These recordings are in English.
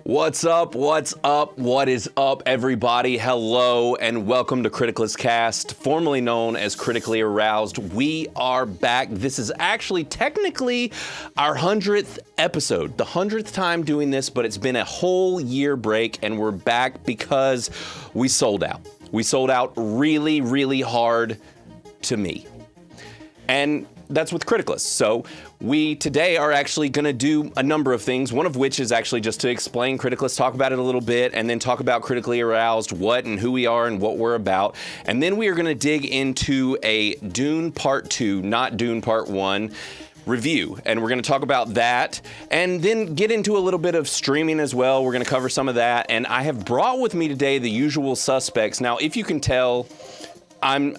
What's up? What's up? What is up, everybody? Hello, and welcome to Criticless Cast, formerly known as Critically Aroused. We are back. This is actually technically our 100th episode, the 100th time doing this, but it's been a whole year break, and we're back because we sold out. We sold out really, really hard to me. And that's with Criticless. So we today are actually going to do a number of things, one of which is actually just to explain Criticless, talk about it a little bit, and then talk about Critically Aroused, what and who we are and what we're about. And then we are going to dig into a Dune Part 2, not Dune Part 1 review. And we're going to talk about that and then get into a little bit of streaming as well. We're going to cover some of that. And I have brought with me today the usual suspects. Now, if you can tell, I'm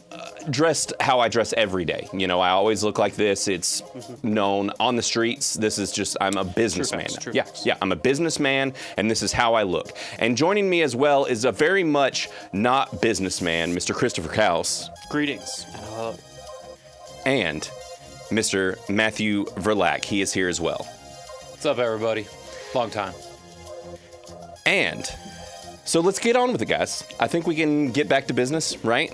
dressed how I dress every day. You know, I always look like this. It's known on the streets. This is just, I'm a businessman. Yeah, I'm a businessman, and this is how I look. And joining me as well is a very much not businessman, Mr. Christopher Kaus. Greetings. And Mr. Matthew Verlack. He is here as well. What's up, everybody? Long time. And so let's get on with it, guys. I think we can get back to business, right?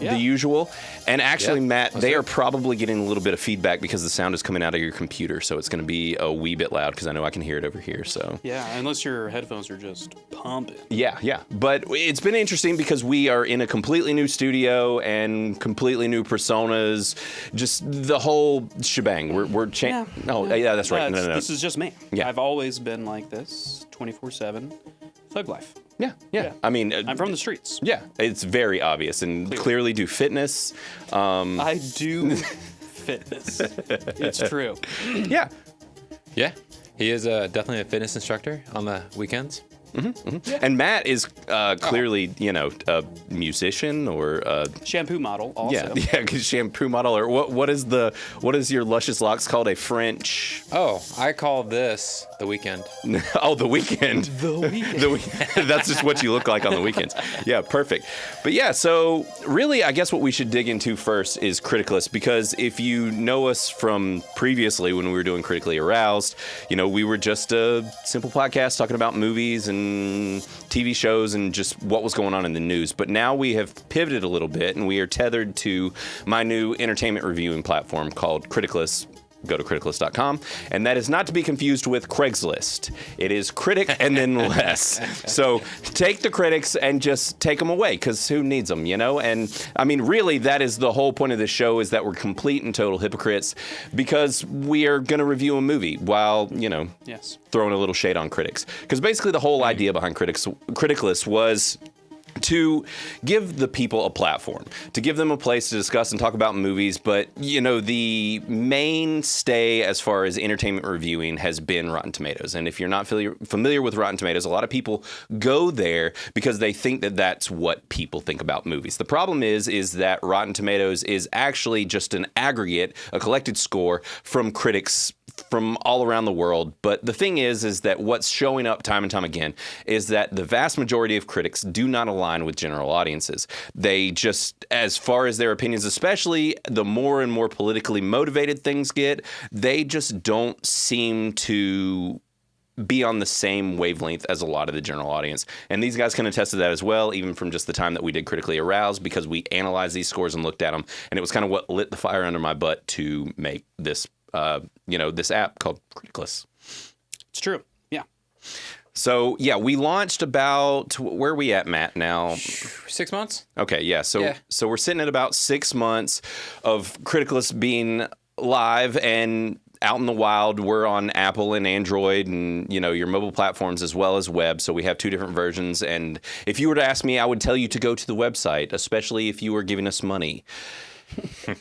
Yeah. The usual. And actually, Yeah, Matt, they are probably getting a little bit of feedback because the sound is coming out of your computer, so it's going to be a wee bit loud because I know I can hear it over here. So Yeah, unless your headphones are just pumping. yeah. But it's been interesting because we are in a completely new studio and completely new personas, just the whole shebang. We're yeah, that's right. No. This is just me. Yeah. I've always been like this, 24/7, thug life. Yeah. I mean, I'm from the streets. yeah, it's very obvious and clearly do fitness. I do fitness. It's true. Yeah. Yeah, he is definitely a fitness instructor on the weekends. Yeah. And Matt is clearly, you know, a musician or Shampoo model also. yeah, shampoo model or what is your luscious locks called? A French? Oh, I call this the weekend. Oh, the weekend. The weekend. That's just what you look like on the weekends. Yeah, perfect. But yeah, so really, I guess what we should dig into first is Criticless, because if you know us from previously when we were doing Critically Aroused, you know, we were just a simple podcast talking about movies and TV shows and just what was going on in the news. But now we have pivoted a little bit and we are tethered to my new entertainment reviewing platform called Criticless. Go to criticless.com, and that is not to be confused with Craigslist. It is Critic and then less. So take the critics and just take them away, because who needs them, you know? And I mean, really, that is the whole point of this show, is that we're complete and total hypocrites because we are going to review a movie while, you know, Yes. throwing a little shade on critics. Because basically the whole idea behind Criticless was to give the people a platform, to give them a place to discuss and talk about movies. But, you know, the mainstay as far as entertainment reviewing has been Rotten Tomatoes. And if you're not familiar with Rotten Tomatoes, a lot of people go there because they think that that's what people think about movies. The problem is that Rotten Tomatoes is actually just an aggregate, a collected score from critics from all around the world. But the thing is that what's showing up time and time again is that the vast majority of critics do not align with general audiences. They just, as far as their opinions, especially the more and more politically motivated things get, they just don't seem to be on the same wavelength as a lot of the general audience. And these guys can attest to that as well, even from just the time that we did Critically Aroused, because we analyzed these scores and looked at them. And it was kind of what lit the fire under my butt to make this this app called Criticless. It's true. Yeah. So, yeah, we launched about, where are we at, Matt, now? 6 months? Okay, yeah. So we're sitting at about 6 months of Criticless being live and out in the wild. We're on Apple and Android and, you know, your mobile platforms as well as web. So we have two different versions. And if you were to ask me, I would tell you to go to the website, especially if you were giving us money.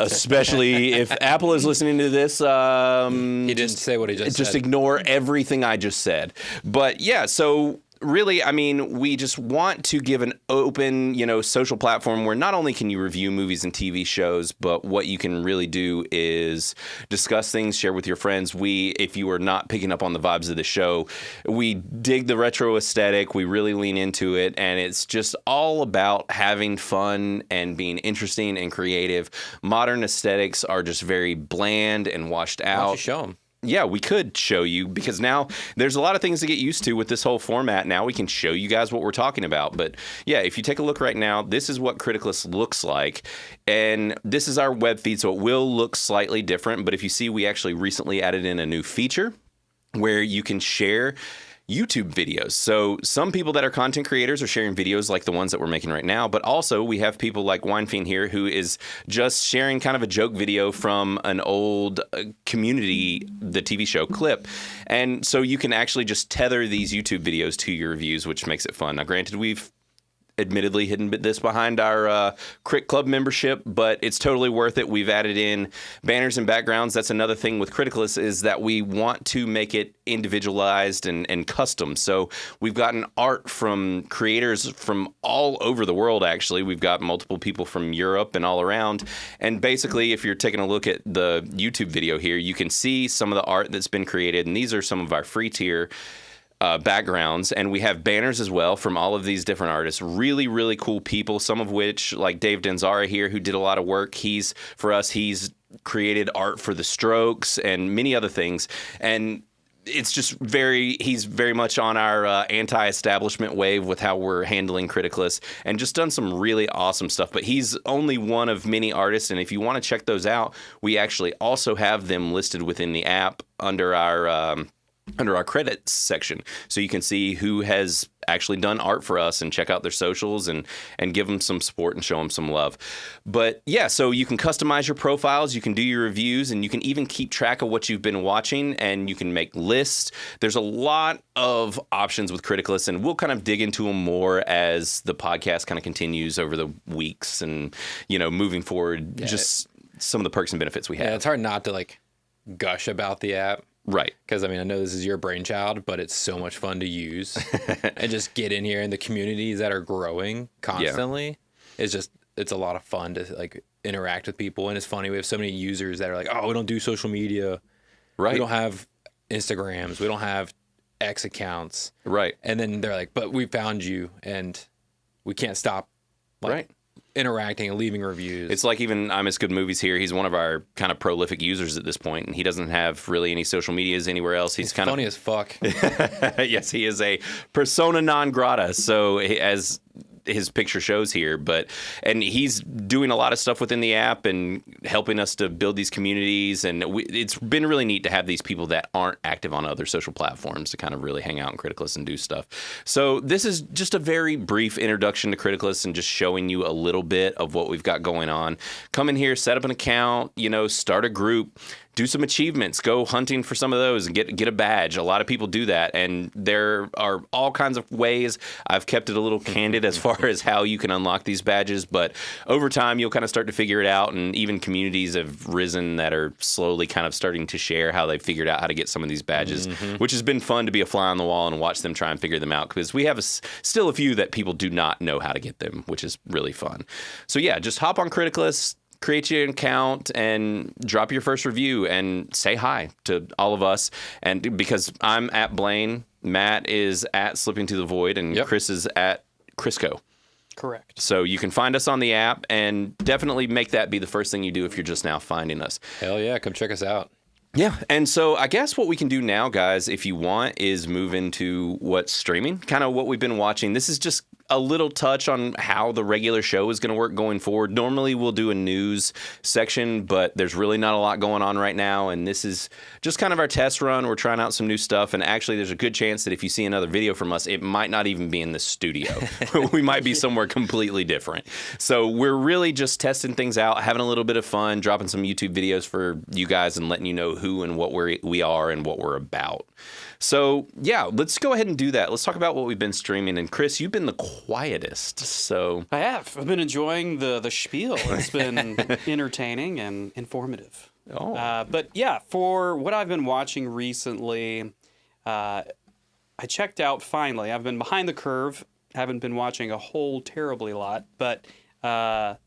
Especially if Apple is listening to this. He didn't say what he just said. Just ignore everything I just said. But yeah, so really, I mean, we just want to give an open, you know, social platform where not only can you review movies and TV shows, but what you can really do is discuss things, share with your friends. If you are not picking up on the vibes of the show, we dig the retro aesthetic. We really lean into it, and it's just all about having fun and being interesting and creative. Modern aesthetics are just very bland and washed out. Why don't you show them? yeah, we could show you, because now there's a lot of things to get used to with this whole format. Now we can show you guys what we're talking about. But yeah, if you take a look right now, this is what Criticless looks like. And this is our web feed, so it will look slightly different. But if you see, we actually recently added in a new feature where you can share YouTube videos. So some people that are content creators are sharing videos like the ones that we're making right now, but also we have people like Winefiend here who is just sharing kind of a joke video from an old Community, the TV show clip. And so you can actually just tether these YouTube videos to your reviews, which makes it fun. Now, granted, we've admittedly hidden this behind our Crit Club membership, but it's totally worth it. We've added in banners and backgrounds. That's another thing with Criticless, is that we want to make it individualized and custom. So we've gotten art from creators from all over the world, actually. We've got multiple people from Europe and all around. And basically, if you're taking a look at the YouTube video here, you can see some of the art that's been created. And these are some of our free tier backgrounds, and we have banners as well from all of these different artists. Really, really cool people, some of which, like Dave Denzara here, who did a lot of work. He's created art for The Strokes and many other things. And it's just he's very much on our anti-establishment wave with how we're handling Criticless, and just done some really awesome stuff. But he's only one of many artists, and if you want to check those out, we actually also have them listed within the app under our credits section, so you can see who has actually done art for us and check out their socials and give them some support and show them some love. But yeah, so you can customize your profiles, you can do your reviews, and you can even keep track of what you've been watching, and you can make lists. There's a lot of options with Criticless, and we'll kind of dig into them more as the podcast kind of continues over the weeks and, moving forward, just some of the perks and benefits we have. Yeah, it's hard not to gush about the app. Right. Because, I know this is your brainchild, but it's so much fun to use. And just get in here, and the communities that are growing constantly, it's a lot of fun to, interact with people. And it's funny, we have so many users that are like, oh, we don't do social media. Right. We don't have Instagrams. We don't have X accounts. Right. And then they're like, but we found you, and we can't stop. Right. Interacting and leaving reviews. It's like even I Miss Good Movies here. He's one of our kind of prolific users at this point, and he doesn't have really any social medias anywhere else. He's kind funny as fuck. Yes, he is a persona non grata. So as his picture shows here, and he's doing a lot of stuff within the app and helping us to build these communities, and it's been really neat to have these people that aren't active on other social platforms to kind of really hang out in Criticless and do stuff. So this is just a very brief introduction to Criticless and just showing you a little bit of what we've got going on. Come in here, set up an account, start a group, do some achievements, go hunting for some of those and get a badge. A lot of people do that, and there are all kinds of ways. I've kept it a little candid as far as how you can unlock these badges, but over time you'll kind of start to figure it out, and even communities have risen that are slowly kind of starting to share how they've figured out how to get some of these badges, which has been fun to be a fly on the wall and watch them try and figure them out, because we have still a few that people do not know how to get them, which is really fun. So yeah, just hop on Criticless, create your account, and drop your first review and say hi to all of us. And because I'm at Blaine, Matt is at Slipping to the Void, and Chris is at Crisco. Correct. So you can find us on the app, and definitely make that be the first thing you do if you're just now finding us. Hell yeah, come check us out. Yeah, and so I guess what we can do now, guys, if you want, is move into what's streaming, kind of what we've been watching. This is just a little touch on how the regular show is going to work going forward. Normally we'll do a news section, but there's really not a lot going on right now, and this is just kind of our test run. We're trying out some new stuff, and actually there's a good chance that if you see another video from us, it might not even be in the studio. We might be somewhere completely different. So we're really just testing things out, having a little bit of fun, dropping some YouTube videos for you guys and letting you know who and what we are and what we're about. So, yeah, let's go ahead and do that. Let's talk about what we've been streaming. And, Chris, you've been the quietest, so... I have. I've been enjoying the spiel. It's been entertaining and informative. Oh. But, yeah, for what I've been watching recently, I checked out, finally. I've been behind the curve. Haven't been watching a whole terribly lot. But it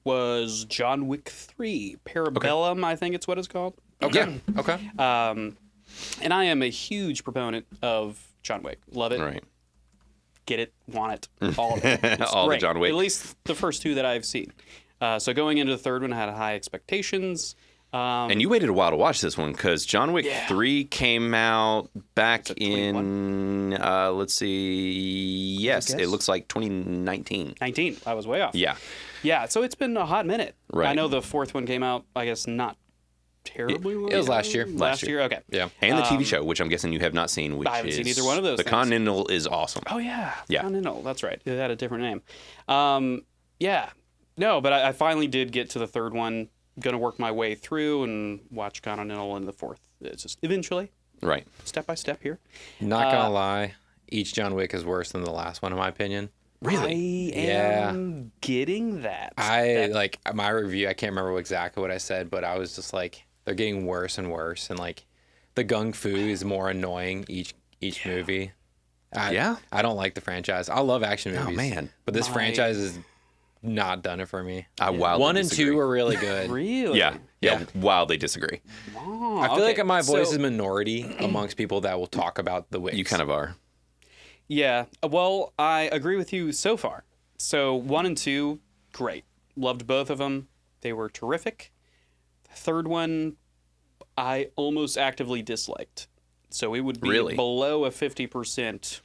was John Wick 3. Parabellum, okay. I think it's what it's called. Okay. Okay. And I am a huge proponent of John Wick. Love it. Right. Get it. Want it. All of it. It's all great. the John Wick. At least the first two that I've seen. So going into the third one, I had high expectations. And you waited a while to watch this one because John Wick 3 came out back in, let's see, yes, it looks like 2019. 19. I was way off. Yeah. Yeah, so it's been a hot minute. Right. I know the fourth one came out, I guess, not terribly long. It was last year. Last year, okay. Yeah. And the TV show, which I'm guessing you have not seen, which I haven't is seen either one of those The things. Continental is awesome. Oh, yeah. Yeah. Continental, that's right. It had a different name. Yeah. No, but I finally did get to the third one. Going to work my way through and watch Continental and the fourth. It's just eventually, Right. step by step here. Not gonna lie, each John Wick is worse than the last one, in my opinion. Really? I am getting that. Like my review, I can't remember exactly what I said, but I was just like, they're getting worse and worse, and like the gung fu is more annoying each movie. I don't like the franchise. I love action movies. man. But this franchise is not done it for me. I wildly 1 and disagree. 2 were really good. Really? Yeah, wildly disagree. Oh, I feel okay. like my voice So- is minority amongst people that will talk about the Wicks. You kind of are. Yeah. Well, I agree with you so far. So 1 and 2, great. Loved both of them. They were terrific. The third one, I almost actively disliked. So it would be Really? below a 50%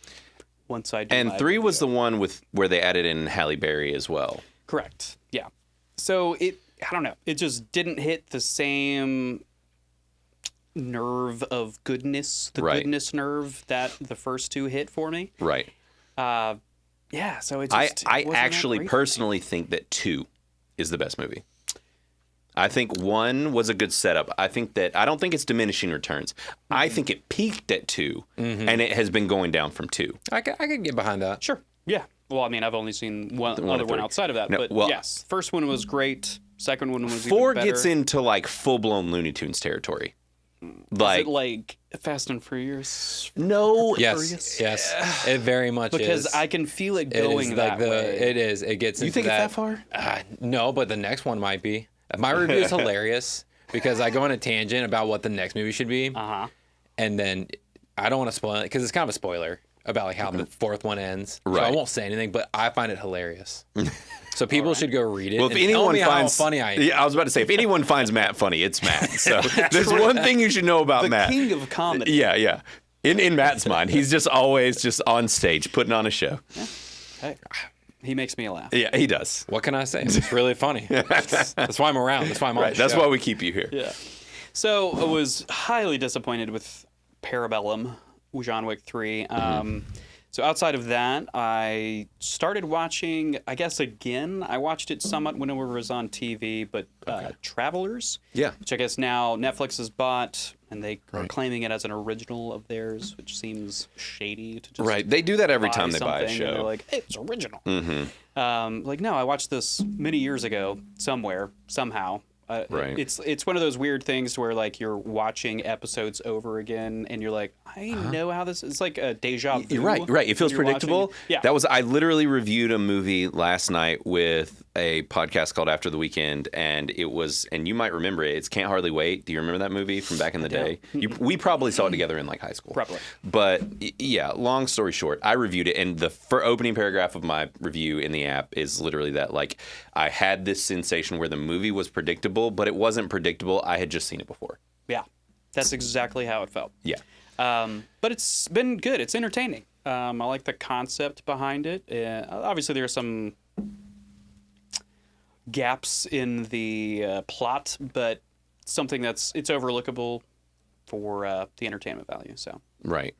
once I do And my 3 was the review. one with where they added in Halle Berry as well. Correct. Yeah. So I don't know. It just didn't hit the same nerve of goodness, the Right. goodness nerve that the first two hit for me. Right. Yeah, so it I just wasn't that actually great for me. personally think that 2 is the best movie. I think 1 was a good setup. I don't think it's diminishing returns. I think it peaked at 2, and it has been going down from 2. I could get behind that. Sure. Yeah. Well, I mean, I've only seen one one other and one three. outside of that, No, but well- yes, first one was great. Second one was 4 even better. gets into like full blown Looney Tunes territory. Is Like, it like Fast and Furious? no, Yes, yes, it very much Because is. I can feel it It is going that way. It is. It gets. You into think it's that that far? No, but the next one might be. My review is hilarious because I go on a tangent about what the next movie should be, Uh-huh. and then I don't want to spoil it because it's kind of a spoiler about like how the fourth one ends. So I Right. won't say anything, but I find it hilarious. So people should go read it. Well, if and tell anyone me finds how funny I am. yeah, I was about to say, if anyone finds Matt funny, it's Matt. So there's one thing you should know about The Matt. king of comedy. Yeah. In Matt's mind, he's just always just on stage putting on a show. Hey, he makes me laugh. Yeah, he does. What can I say? It's really funny. That's why I'm around. That's why I'm on Right. the That's show. why we keep you here. Yeah. So I was highly disappointed with Parabellum, John Wick 3. So outside of that, I started watching, I guess again, I watched it somewhat when it was on TV, but Travelers. Yeah. Which I guess now Netflix has bought, and they are claiming it as an original of theirs, which seems shady to just Right. They do that every time they buy a something, and they're show. like, hey, it's original. Like, no, I watched this many years ago, somewhere, somehow. Right. It's one of those weird things where like you're watching episodes over again, and you're like, I know how this. It's like a deja vu. You're right. It feels when you're predictable. watching- Yeah. I literally reviewed a movie last night with a podcast called After the Weekend, and and you might remember it. It's Can't Hardly Wait. Do you remember that movie from back in the day? We probably saw it together in like high school. Probably. But yeah, long story short, I reviewed it, and the opening paragraph of my review in the app is literally that, like, I had this sensation where the movie was predictable, but it wasn't predictable. I had just seen it before. Yeah, that's exactly how it felt. Yeah. But it's been good. It's entertaining. I like the concept behind it. Obviously, there are some gaps in the plot, but something it's overlookable for the entertainment value. So Right.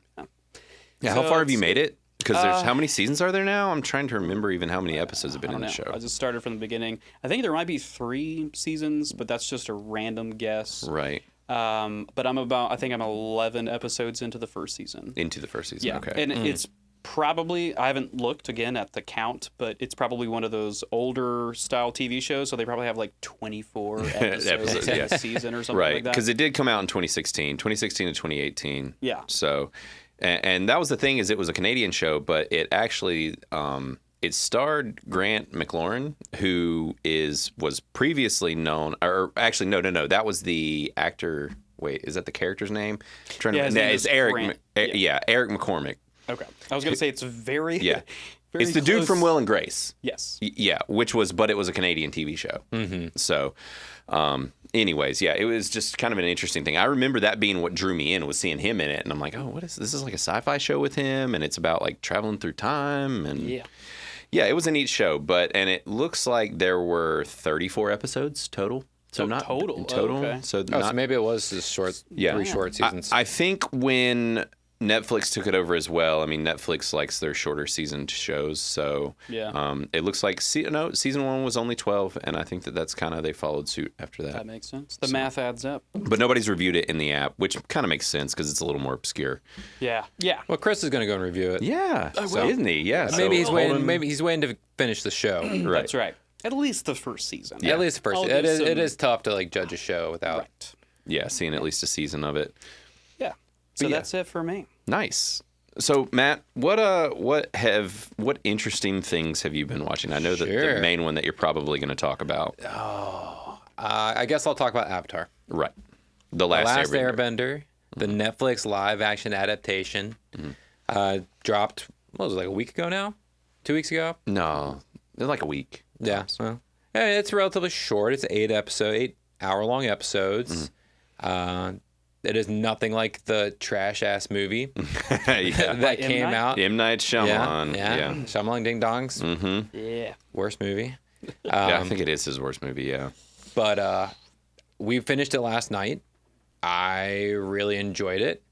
Yeah. So How far have you it's- made it? Because there's how many seasons are there now? I'm trying to remember even how many episodes have been I in don't the know. show. I just started from the beginning. I think there might be 3 seasons, but that's just a random guess. Right. But I think I'm 11 episodes into the first season. Into the first season. Yeah, Okay. and it's probably, I haven't looked again at the count, but it's probably one of those older style TV shows, so they probably have like 24 episodes in yeah. a season or something Right, like that. because it did come out in 2016 to 2018. Yeah. So, and that was the thing, is it was a Canadian show, but it actually it starred Grant McLaurin, who was previously known, or actually no, that was the actor. Wait, is that the character's name? I'm trying Yeah, his name it's is Eric. Grant. Yeah, Eric McCormick. Okay. I was going to say it's very, Yeah, very it's the dude close. from Will and Grace. Yes. Yeah, but it was a Canadian TV show. Mm-hmm. So, Anyways, yeah, it was just kind of an interesting thing. I remember that being what drew me in, was seeing him in it, and I'm like, oh, what is this? Is like a sci-fi show with him, and it's about like traveling through time, and yeah, it was a neat show. And it looks like there were 34 episodes total. So not total. total. Oh, okay. So so maybe it was just three short seasons. I think when Netflix took it over as well. I mean, Netflix likes their shorter seasoned shows, so it looks like season 1 was only 12, and I think that's kind of they followed suit after that. That makes sense. The math adds up. But nobody's reviewed it in the app, which kind of makes sense because it's a little more obscure. Yeah. Well, Chris is going to go and review it. Yeah, isn't he? Yeah. Maybe he's waiting. Maybe he's waiting to finish the show. Right. That's right. At least the first season. Yeah. At least the first. It is tough to like judge a show without. Right. Yeah, seeing at least a season of it. Yeah. So that's it for me. Nice. So Matt, what interesting things have you been watching? I know that the main one that you're probably going to talk about. I guess I'll talk about Avatar. Right. The Last Airbender, the Netflix live action adaptation, dropped. What was it, like a week ago now? 2 weeks ago? No, like a week. Yeah. Well, it's relatively short. It's 8-hour-long episodes. It is nothing like the trash ass movie that came out. M. Night Shyamalan. Yeah. Shyamalan Ding Dongs. Mm-hmm. Yeah. Worst movie. Yeah, I think it is his worst movie. Yeah. But we finished it last night. I really enjoyed it.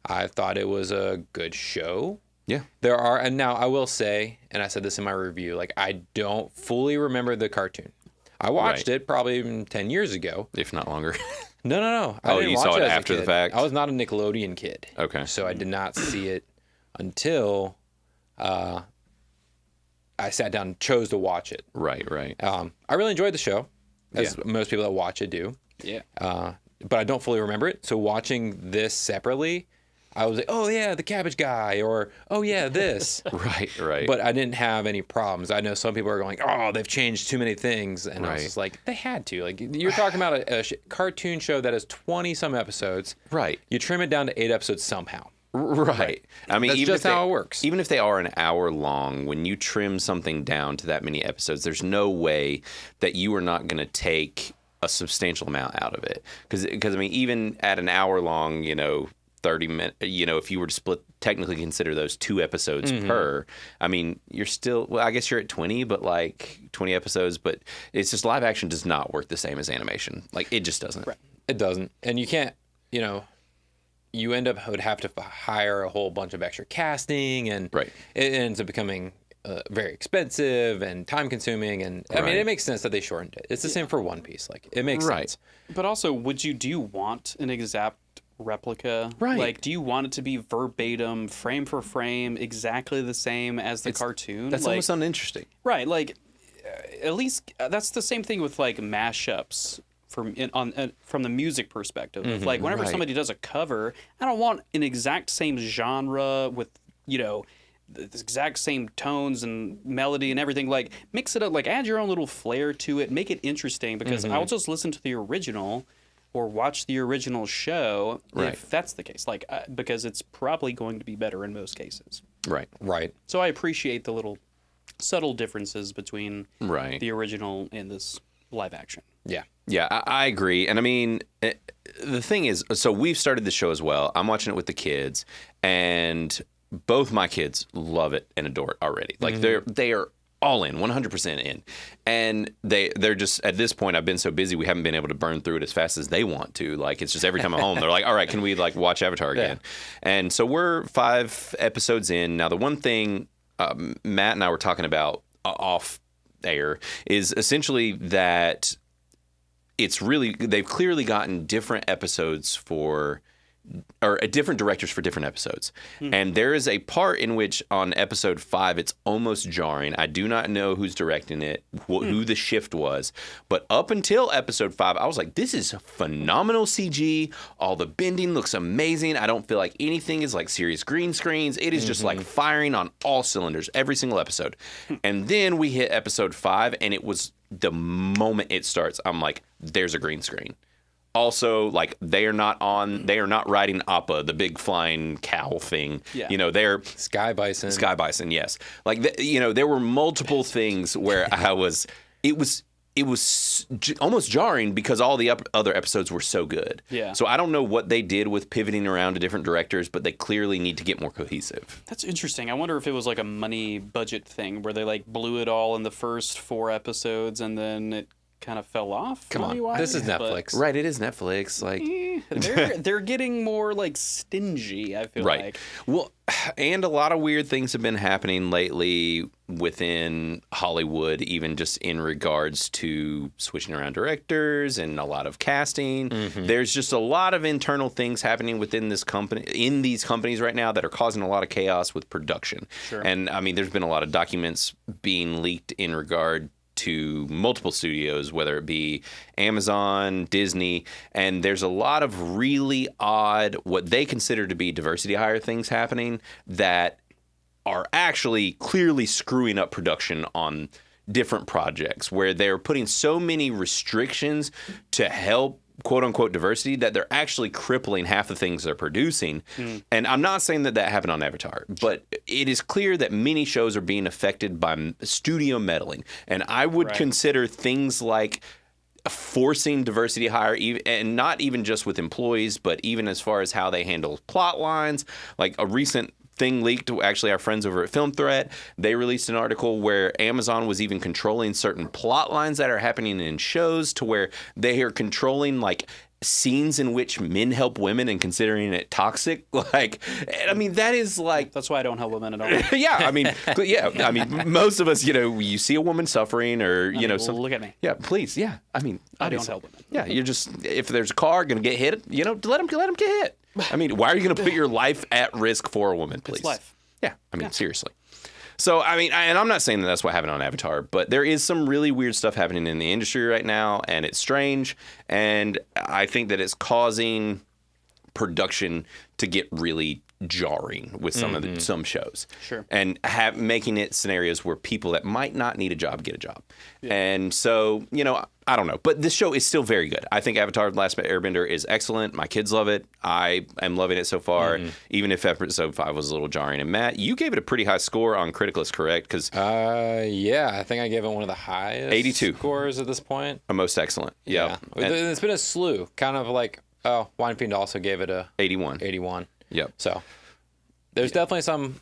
I thought it was a good show. Yeah. And now I will say, and I said this in my review, like I don't fully remember the cartoon. I watched it probably even 10 years ago. If not longer. No. Oh, you saw it after the fact? I was not a Nickelodeon kid. Okay. So I did not see it until I sat down and chose to watch it. Right. I really enjoyed the show, as most people that watch it do. Yeah. But I don't fully remember it. So watching this separately, I was like, oh, yeah, the cabbage guy, or, oh, yeah, this. Right. But I didn't have any problems. I know some people are going, oh, they've changed too many things. And I was just like, they had to. Like, you're talking about a cartoon show that has 20-some episodes. Right. You trim it down to 8 episodes somehow. Right. I mean, that's just how it works. Even if they are an hour long, when you trim something down to that many episodes, there's no way that you are not going to take a substantial amount out of it. Because I mean, even at an hour long, 30 minutes, if you were to technically consider those 2 episodes per, I mean, you're still, well, I guess you're at 20, but like 20 episodes, but it's just live action does not work the same as animation. Like, it just doesn't. Right. It doesn't. And you can't, you would have to hire a whole bunch of extra casting, and it ends up becoming very expensive and time consuming. And I mean, it makes sense that they shortened it. It's the same for One Piece. Like, it makes sense. But also, do you want an exact replica? Right. Like, do you want it to be verbatim, frame for frame, exactly the same as the cartoon? That's almost uninteresting. Right. Like, at least that's the same thing with like mashups from the music perspective. Like, whenever somebody does a cover, I don't want an exact same genre with the exact same tones and melody and everything. Like, mix it up. Like, add your own little flair to it. Make it interesting, because I'll just listen to the original or watch the original show if that's the case. Like, because it's probably going to be better in most cases. Right. So I appreciate the little subtle differences between the original and this live action. Yeah, I agree. And I mean, the thing is, so we've started the show as well. I'm watching it with the kids, and both my kids love it and adore it already. Like, they are all in, 100% in. And they're just, at this point, I've been so busy, we haven't been able to burn through it as fast as they want to. Like, it's just every time I'm home, they're like, all right, can we like watch Avatar again? And so we're 5 episodes in. Now, the one thing Matt and I were talking about off air is essentially that they've clearly gotten different episodes different directors for different episodes. And there is a part in which on episode 5, it's almost jarring. I do not know who's directing it, who the shift was. But up until episode 5, I was like, this is phenomenal CG. All the bending looks amazing. I don't feel like anything is like serious green screens. It is just like firing on all cylinders, every single episode. And then we hit episode 5, and it was the moment it starts, I'm like, there's a green screen. Also, like, they are not riding Appa, the big flying cow thing. Yeah. They're Sky Bison, yes. Like, there were multiple things where it was it was almost jarring because all the other episodes were so good. Yeah. So I don't know what they did with pivoting around to different directors, but they clearly need to get more cohesive. That's interesting. I wonder if it was like a money budget thing where they like blew it all in the first 4 episodes and then it kind of fell off. Come on. money-wise, This is but- Netflix. Right, it is Netflix. Like, they're getting more like stingy, I feel right. like. Well, and a lot of weird things have been happening lately within Hollywood, even just in regards to switching around directors and a lot of casting. There's just a lot of internal things happening within this company, in these companies right now that are causing a lot of chaos with production. Sure. And I mean, there's been a lot of documents being leaked in regard to multiple studios, whether it be Amazon, Disney, and there's a lot of really odd, what they consider to be diversity hire things happening that are actually clearly screwing up production on different projects, where they're putting so many restrictions to help quote unquote diversity that they're actually crippling half the things they're producing. And I'm not saying that happened on Avatar, but it is clear that many shows are being affected by studio meddling. And I would consider things like forcing diversity hire, and not even just with employees, but even as far as how they handle plot lines. Like a recent thing leaked, actually our friends over at Film Threat, they released an article where Amazon was even controlling certain plot lines that are happening in shows, to where they are controlling like scenes in which men help women and considering it toxic. Like, I mean, that is like, That's why I don't help women at all. yeah, I mean, most of us, you see a woman suffering or, Look at me. yeah, please. Yeah. I mean, I don't obviously. help women. Yeah. You're just, if there's a car going to get hit, let him get hit. I mean, why are you going to put your life at risk for a woman, please? It's life. Yeah. I mean, seriously. So, I mean, and I'm not saying that that's what happened on Avatar, but there is some really weird stuff happening in the industry right now, and it's strange, and I think that it's causing production to get really jarring with some shows. Sure. And making it scenarios where people that might not need a job get a job. Yeah. And so, I don't know. But this show is still very good. I think Avatar: The Last Airbender is excellent. My kids love it. I am loving it so far, even if episode 5 was a little jarring. And Matt, you gave it a pretty high score on Criticless, correct? Because yeah, I think I gave it one of the highest 82 scores at this point. A most excellent. Yep. Yeah. And it's been a slew. Kind of like, Wine Fiend also gave it a 81. 81. Yep. So there's definitely some.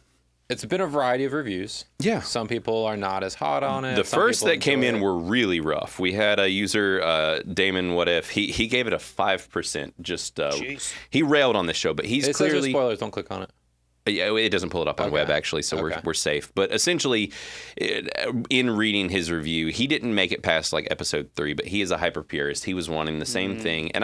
It's been a variety of reviews. Yeah. Some people are not as hot on it. The Some first people that came enjoy in it. were really rough. We had a user, Damon What If, he gave it a 5%. Just he railed on this show, but he's It says there's clearly spoilers. Don't click on it. Yeah, it doesn't pull it up on web, actually, so we're safe. But essentially, in reading his review, he didn't make it past like episode 3, but he is a hyper purist. He was wanting the same thing. And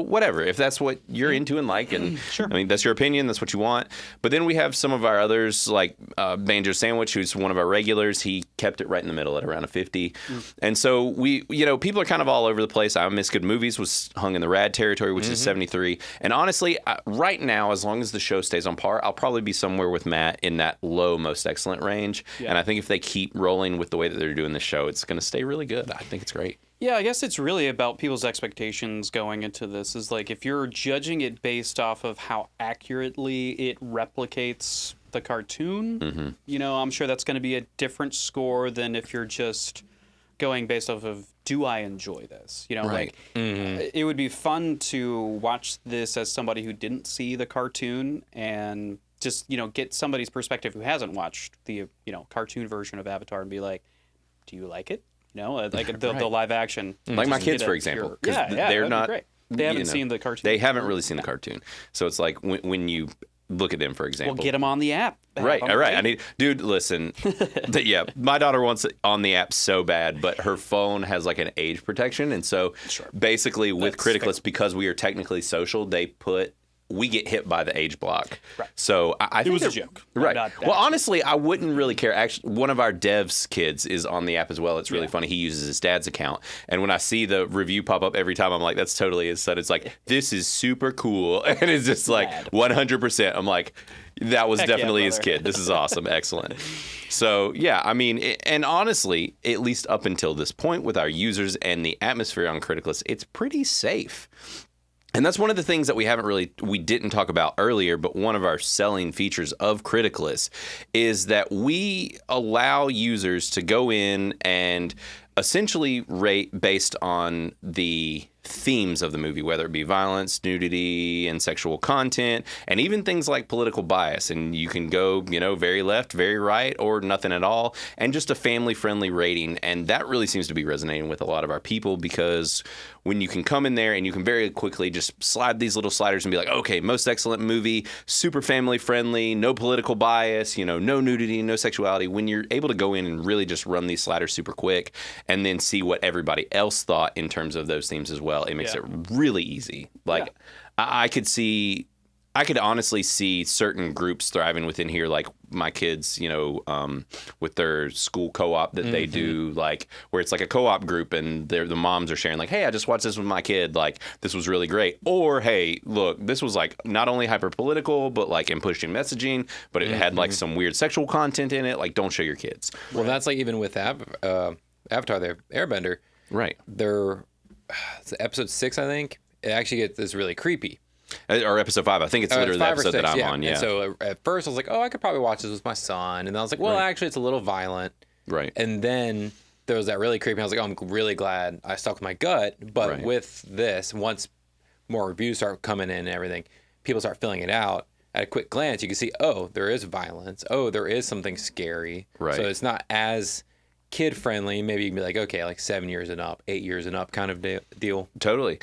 whatever, if that's what you're into and like, and Sure. I mean, that's your opinion, that's what you want. But then we have some of our others, like Banjo Sandwich, who's one of our regulars. He kept it right in the middle at around a 50. And so people are kind of all over the place. I Miss Good Movies was hung in the rad territory, which is 73. And honestly, right now, as long as the show stays on par, I'll probably be somewhere with Matt in that low most excellent range. Yeah. And I think if they keep rolling with the way that they're doing the show, it's going to stay really good. I think it's great. Yeah, I guess it's really about people's expectations going into this. Is like, if you're judging it based off of how accurately it replicates the cartoon, I'm sure that's going to be a different score than if you're just going based off of, do I enjoy this? Right. It would be fun to watch this as somebody who didn't see the cartoon and just, get somebody's perspective who hasn't watched the, cartoon version of Avatar and be like, do you like it? Like the live action. Like my kids, for example. They're not. Great. They haven't seen the cartoon. They haven't really seen the cartoon. So it's like when you look at them, for example. Well, get them on the app. Right. All right. Dude, listen. My daughter wants it on the app so bad, but her phone has like an age protection. And so basically with Criticless, because we are technically social, we get hit by the age block. Right. So I think it was a joke. Right. Well, honestly, I wouldn't really care. Actually, one of our devs' kids is on the app as well. It's really funny. He uses his dad's account. And when I see the review pop up every time, I'm like, that's totally his son. It's like, this is super cool. And it's just like 100%. I'm like, that was definitely his kid. This is awesome. Excellent. So, yeah, I mean, and honestly, at least up until this point with our users and the atmosphere on Criticless, it's pretty safe. And that's one of the things that we didn't talk about earlier, but one of our selling features of Criticless is that we allow users to go in and essentially rate based on the themes of the movie, whether it be violence, nudity, and sexual content, and even things like political bias. And you can go, very left, very right, or nothing at all, and just a family-friendly rating. And that really seems to be resonating with a lot of our people, because when you can come in there and you can very quickly just slide these little sliders and be like, okay, most excellent movie, super family-friendly, no political bias, no nudity, no sexuality. When you're able to go in and really just run these sliders super quick and then see what everybody else thought in terms of those themes as well, it makes it really easy. Like, I could honestly see certain groups thriving within here, like my kids, with their school co-op that they do, like where it's like a co-op group and the moms are sharing like, hey, I just watched this with my kid. Like, this was really great. Or, hey, look, this was like not only hyper political, but like in pushing messaging, but it had like some weird sexual content in it. Like, don't show your kids. Well, that's like even with Avatar, the Airbender. Right. It's episode 6, I think. It actually gets this really creepy. Or episode 5. I think it's literally the episode that I'm on. Yeah. And so at first I was like, I could probably watch this with my son. And then I was like, well, actually, it's a little violent. Right. And then there was that really creepy. I was like, I'm really glad I stuck with my gut. But with this, once more reviews start coming in and everything, people start filling it out. At a quick glance, you can see, there is violence. There is something scary. Right. So it's not as kid friendly. Maybe you can be like, okay, like 7 years and up, 8 years and up kind of deal. Totally.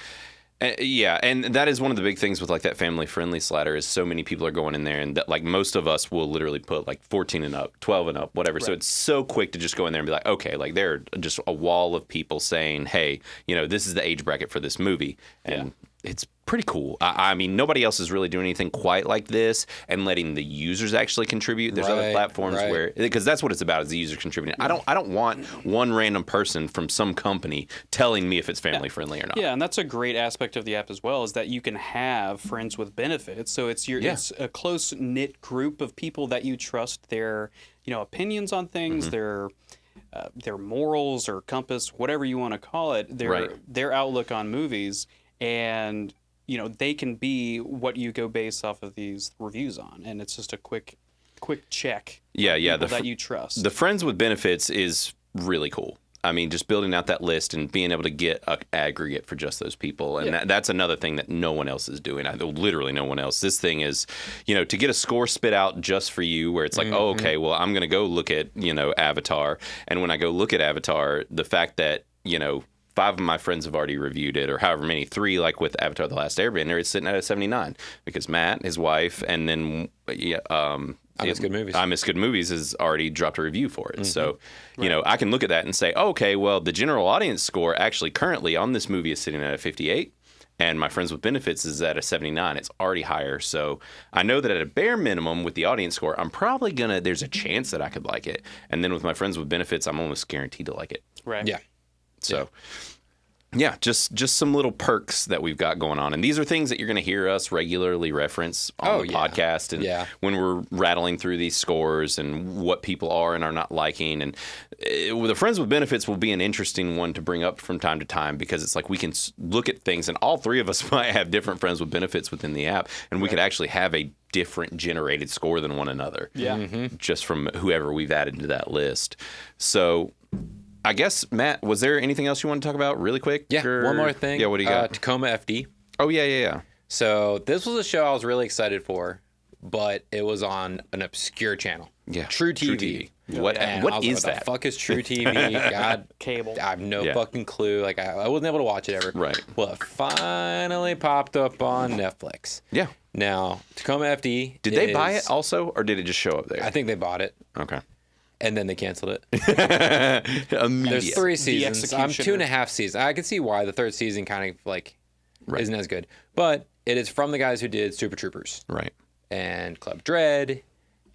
Yeah, and that is one of the big things with like that family friendly slider is so many people are going in there, and that, like, most of us will literally put like 14 and up, 12 and up, whatever. Right. So it's so quick to just go in there and be like, okay, like there are just a wall of people saying, hey, this is the age bracket for this movie, and it's pretty cool. I mean, nobody else is really doing anything quite like this and letting the users actually contribute. There's other platforms where, because that's what it's about, is the user contributing. I don't want one random person from some company telling me if it's family friendly or not. Yeah, and that's a great aspect of the app as well, is that you can have friends with benefits. So it's it's a close knit group of people that you trust their opinions on things, their morals or compass, whatever you want to call it, their outlook on movies. And they can be what you go based off of these reviews on, and it's just a quick check. Yeah. That you trust. The friends with benefits is really cool. I mean, just building out that list and being able to get an aggregate for just those people. And that's another thing that no one else is doing. Literally no one else. This thing is, to get a score spit out just for you, where it's like, oh, okay, well, I'm going to go look at, Avatar. And when I go look at Avatar, the fact that, 5 of my friends have already reviewed it, or however many, 3, like with Avatar: The Last Airbender, it's sitting at a 79 because Matt, his wife, and then I Miss Good Movies. I Miss Good Movies has already dropped a review for it. So, I can look at that and say, okay, well, the general audience score actually currently on this movie is sitting at a 58. And my Friends with Benefits is at a 79. It's already higher. So I know that at a bare minimum with the audience score, I'm probably there's a chance that I could like it. And then with my Friends with Benefits, I'm almost guaranteed to like it. Right. Yeah. So, just some little perks that we've got going on. And these are things that you're going to hear us regularly reference on the podcast. And when we're rattling through these scores and what people are and are not liking. And the Friends with Benefits will be an interesting one to bring up from time to time, because it's like we can look at things, and all 3 of us might have different Friends with Benefits within the app. And we could actually have a different generated score than one another. Yeah. Just from whoever we've added to that list. So I guess, Matt, was there anything else you want to talk about really quick? Yeah, one more thing. Yeah, what do you got? Tacoma FD. Oh, yeah. So this was a show I was really excited for, but it was on an obscure channel. Yeah. True TV. What is that? What the fuck is True TV? God, cable. I have no fucking clue. Like, I wasn't able to watch it ever. Right. Well, it finally popped up on Netflix. Yeah. Now, Tacoma FD. Did they buy it also, or did it just show up there? I think they bought it. Okay. And then they canceled it. There's 3 seasons. I'm 2.5 seasons. I can see why the 3rd season kind of like isn't as good. But it is from the guys who did Super Troopers. Right. And Club Dread.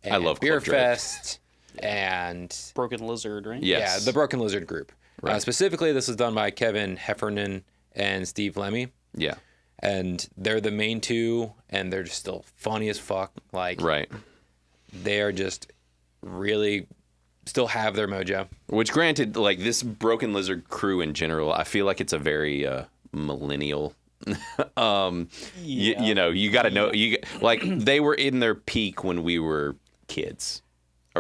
And I love Beer Club Dread. Fest. And Broken Lizard, right? Yes. Yeah, the Broken Lizard group. Right. Specifically, this is done by Kevin Heffernan and Steve Lemmy. Yeah. And they're the main 2, and they're just still funny as fuck. Like, they are just really still have their mojo. Which, granted, like this Broken Lizard crew in general, I feel like it's a very millennial. You got to know, like they were in their peak when we were kids.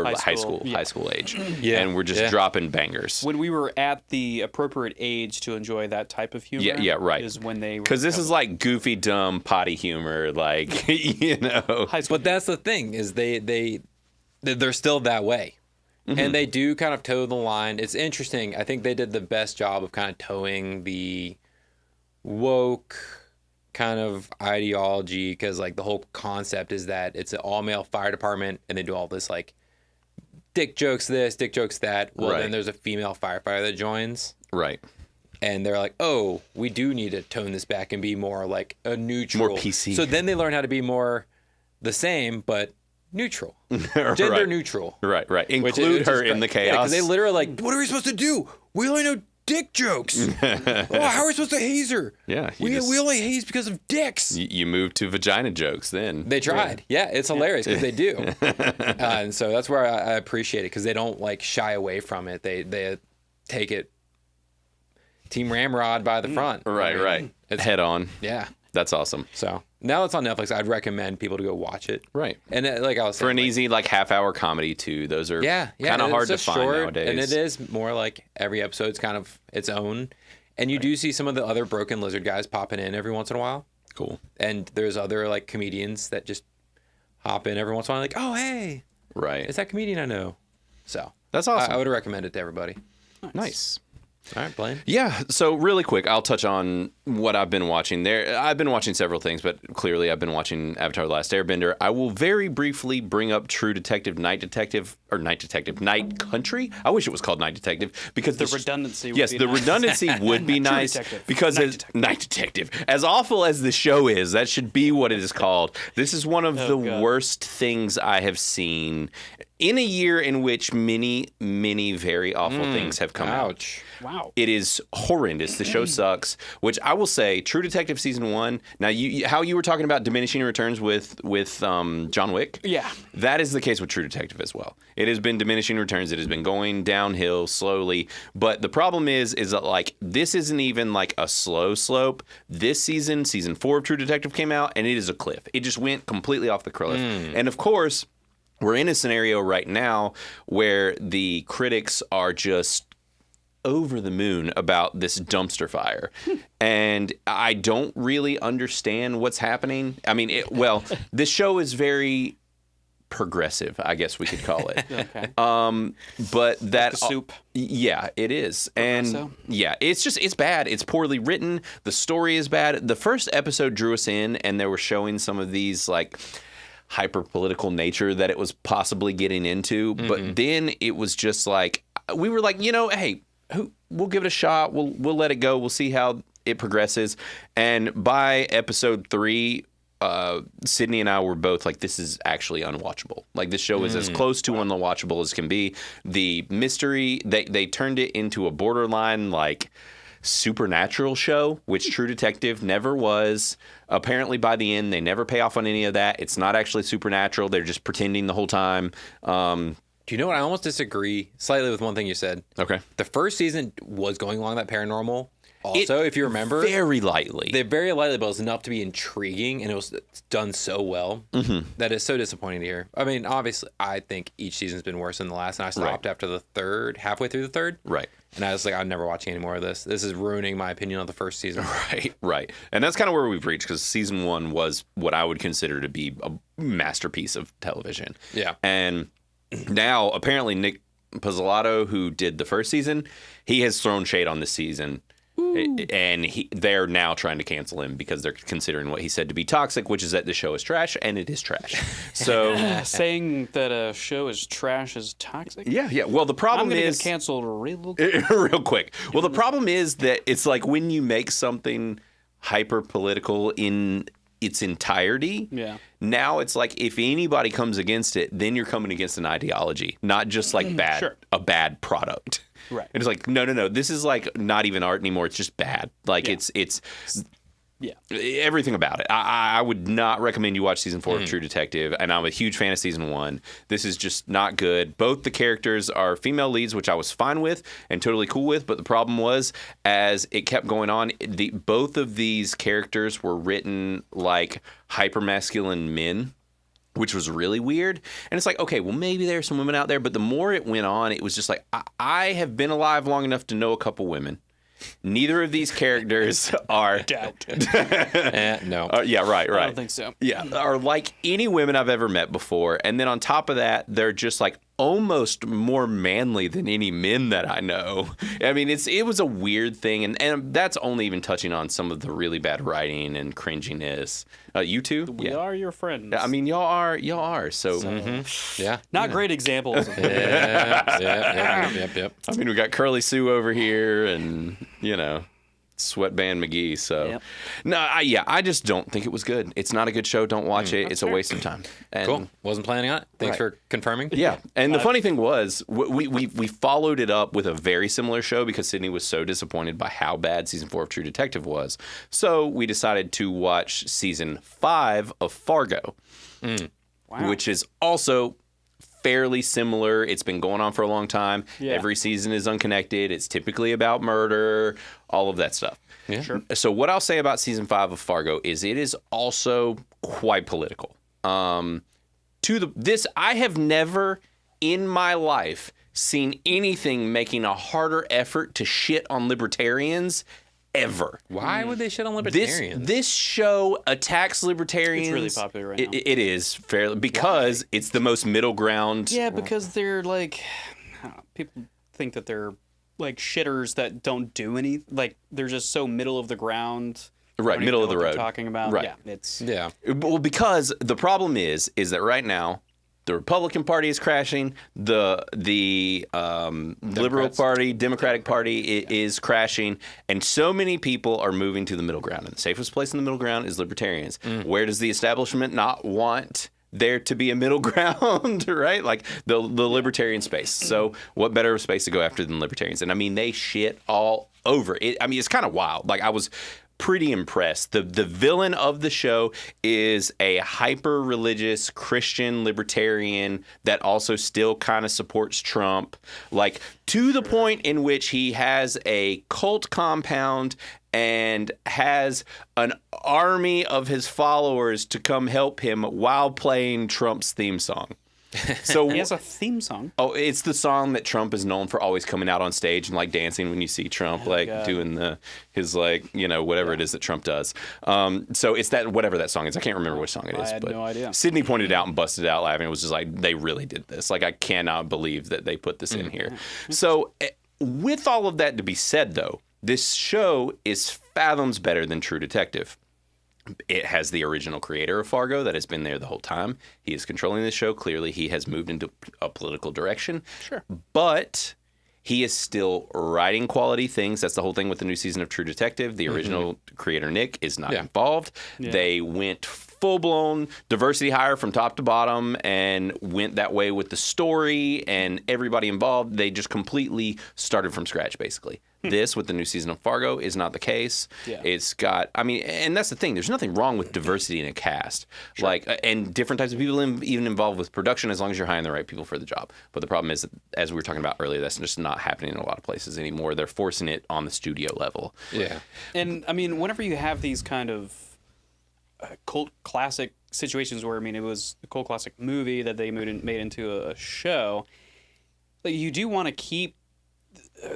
or High high school, school, yeah. high school age, Yeah. and we're just dropping bangers. When we were at the appropriate age to enjoy that type of humor, Yeah, right. is when they were Because this is like goofy, dumb, potty humor, like you know. high school. But that's the thing is they're still that way. And they do kind of toe the line. It's interesting. I think they did the best job of kind of towing the woke kind of ideology, because like the whole concept is that it's an all-male fire department and they do all this like dick jokes this, dick jokes that. Well, Right. then there's a female firefighter that joins. Right. And they're like, oh, we do need to tone this back and be more like a neutral. More PC. So then they learn how to be more the same, but neutral. Gender Right. neutral. Right. Which Include is her great. in the Yeah, chaos. because they literally like, what are we supposed to do? We only know dick jokes. Oh, how are we supposed to haze her? Yeah, you We just- only haze because of dicks. You move to vagina jokes then. They tried. Yeah, it's hilarious because they do. And so that's where I appreciate it, because they don't like shy away from it. They take it Team Ramrod by the front. Right. I mean, Right. It's, Head on. yeah. That's awesome. So now it's on Netflix. I'd recommend people to go watch it. Right. And like I was saying, For an like, easy like half-hour comedy too. Those are yeah, kind of and hard it's to just find short, nowadays. and it is more like every episode's kind of its own. And you do see some of the other Broken Lizard guys popping in every once in a while. Cool. And there's other like comedians that just hop in every once in a while, like, oh hey, Right. it's that comedian I know. So That's awesome. I would recommend it to everybody. Nice. All right, Blaine. Yeah, so really quick, I'll touch on what I've been watching there. I've been watching several things, but clearly I've been watching Avatar: The Last Airbender. I will very briefly bring up True Detective, Night Country. I wish it was called Night Detective, because The redundancy would Yes, be the nice. redundancy would be nice, Detective. because Night Detective. As awful as the show is, that should be what it is called. This is one of the God. worst things I have seen in a year in which many, many very awful things have come out. Ouch. Wow. It is horrendous. The show sucks. Which I will say, True Detective season 1. Now, how you were talking about diminishing returns with John Wick. Yeah. That is the case with True Detective as well. It has been diminishing returns. It has been going downhill slowly. But the problem is that like this isn't even like a slow slope. This season 4 of True Detective came out, and it is a cliff. It just went completely off the cliff. And of course, we're in a scenario right now where the critics are just over the moon about this dumpster fire. And I don't really understand what's happening. I mean, this show is very progressive, I guess we could call it. Okay. But that the soup. Yeah, it is. And Progresso? yeah, it's bad. It's poorly written. The story is bad. The first episode drew us in, and they were showing some of these like hyper political nature that it was possibly getting into. But then it was just like, we were like, hey, we'll give it a shot. We'll let it go. We'll see how it progresses. And by episode 3, Sydney and I were both like, this is actually unwatchable. Like, this show is as close to unwatchable as can be. The mystery, they turned it into a borderline like supernatural show, which True Detective never was. Apparently by the end, they never pay off on any of that. It's not actually supernatural. They're just pretending the whole time. Do you know what? I almost disagree slightly with one thing you said. Okay. The first season was going along that paranormal. Also, if you remember, Very lightly. they very lightly, but it was enough to be intriguing, and it was done so well that is so disappointing to hear. I mean, obviously, I think each season's been worse than the last, and I stopped after the third, halfway through the third. Right. And I was like, I'm never watching any more of this. This is ruining my opinion of the first season. Right. And that's kind of where we've reached, because season 1 was what I would consider to be a masterpiece of television. Yeah. And now, apparently, Nick Pizzolatto, who did the first season, he has thrown shade on this season. And they're now trying to cancel him because they're considering what he said to be toxic, which is that the show is trash, and it is trash. So Saying that a show is trash is toxic? yeah. Well, the I'm problem going to is get canceled real real quick. Well, the problem is that it's like when you make something hyper political in its entirety. Yeah. Now it's like if anybody comes against it, then you're coming against an ideology, not just like a bad product. Right. And it's like, no. This is like not even art anymore. It's just bad. Like it's Yeah. everything about it. I would not recommend you watch season 4 of True Detective, and I'm a huge fan of season 1. This is just not good. Both the characters are female leads, which I was fine with and totally cool with, but the problem was, as it kept going on, both of these characters were written like hypermasculine men. which was really weird. And it's like, okay, well, maybe there's some women out there. But the more it went on, it was just like, I have been alive long enough to know a couple women. Neither of these characters are... No. Yeah, right. I don't think so. Yeah, are like any women I've ever met before. And then on top of that, they're just like almost more manly than any men that I know. I mean, it was a weird thing. And that's only even touching on some of the really bad writing and cringiness. You two? We are your friends. I mean, y'all are. So Yeah. Not great examples. Of Yep. I mean, we got Curly Sue over here and, Sweatband McGee. So, no, I just don't think it was good. It's not a good show. Don't watch it. It's a waste of time. And, Cool. Wasn't planning on it. Thanks for confirming. Yeah. And the funny thing was, we followed it up with a very similar show because Sydney was so disappointed by how bad season 4 of True Detective was. So we decided to watch season 5 of Fargo, which is also fairly similar. It's been going on for a long time. Yeah. Every season is unconnected. It's typically about murder, all of that stuff. Yeah. Sure. So what I'll say about season 5 of Fargo is it is also quite political. I have never in my life seen anything making a harder effort to shit on libertarians ever. Why would they shit on libertarians? This show attacks libertarians. It's really popular right now. It is fairly because it's the most middle ground. Yeah, because they're like, I don't know, people think that they're like shitters that don't do any. Like they're just so middle of the ground. Right, Don't even middle know of the what they're road. Talking about, Right. Yeah, it's Yeah. Well, because the problem is that right now the Republican Party is crashing. The Liberal Party, Democratic Party is crashing, and so many people are moving to the middle ground. And the safest place in the middle ground is libertarians. Where does the establishment not want there to be a middle ground, right? Like the libertarian space. So what better space to go after than libertarians? And I mean, they shit all over it. I mean, it's kind of wild. Like I was pretty impressed. The villain of the show is a hyper-religious Christian libertarian that also still kind of supports Trump, like to the point in which he has a cult compound and has an army of his followers to come help him while playing Trump's theme song. So he has a theme song. Oh, it's the song that Trump is known for always coming out on stage and like dancing when you see Trump doing his whatever it is that Trump does. So it's that whatever that song is. I can't remember which song it is. I had but no idea. Sydney pointed out and busted out laughing. It was just like they really did this. Like I cannot believe that they put this in here. So with all of that to be said, though, this show is fathoms better than True Detective. It has the original creator of Fargo that has been there the whole time. He is controlling the show. Clearly, he has moved into a political direction. Sure. But he is still writing quality things. That's the whole thing with the new season of True Detective. The original creator, Nick, is not involved. Yeah. They went full-blown diversity hire from top to bottom and went that way with the story and everybody involved. They just completely started from scratch, basically. This, with the new season of Fargo, is not the case. Yeah. It's got, and that's the thing. There's nothing wrong with diversity in a cast. Sure. And different types of people even involved with production as long as you're hiring the right people for the job. But the problem is, that, as we were talking about earlier, that's just not happening in a lot of places anymore. They're forcing it on the studio level. Yeah. And, whenever you have these kind of cult classic situations where, it was a cult classic movie that they made into a show, you do want to keep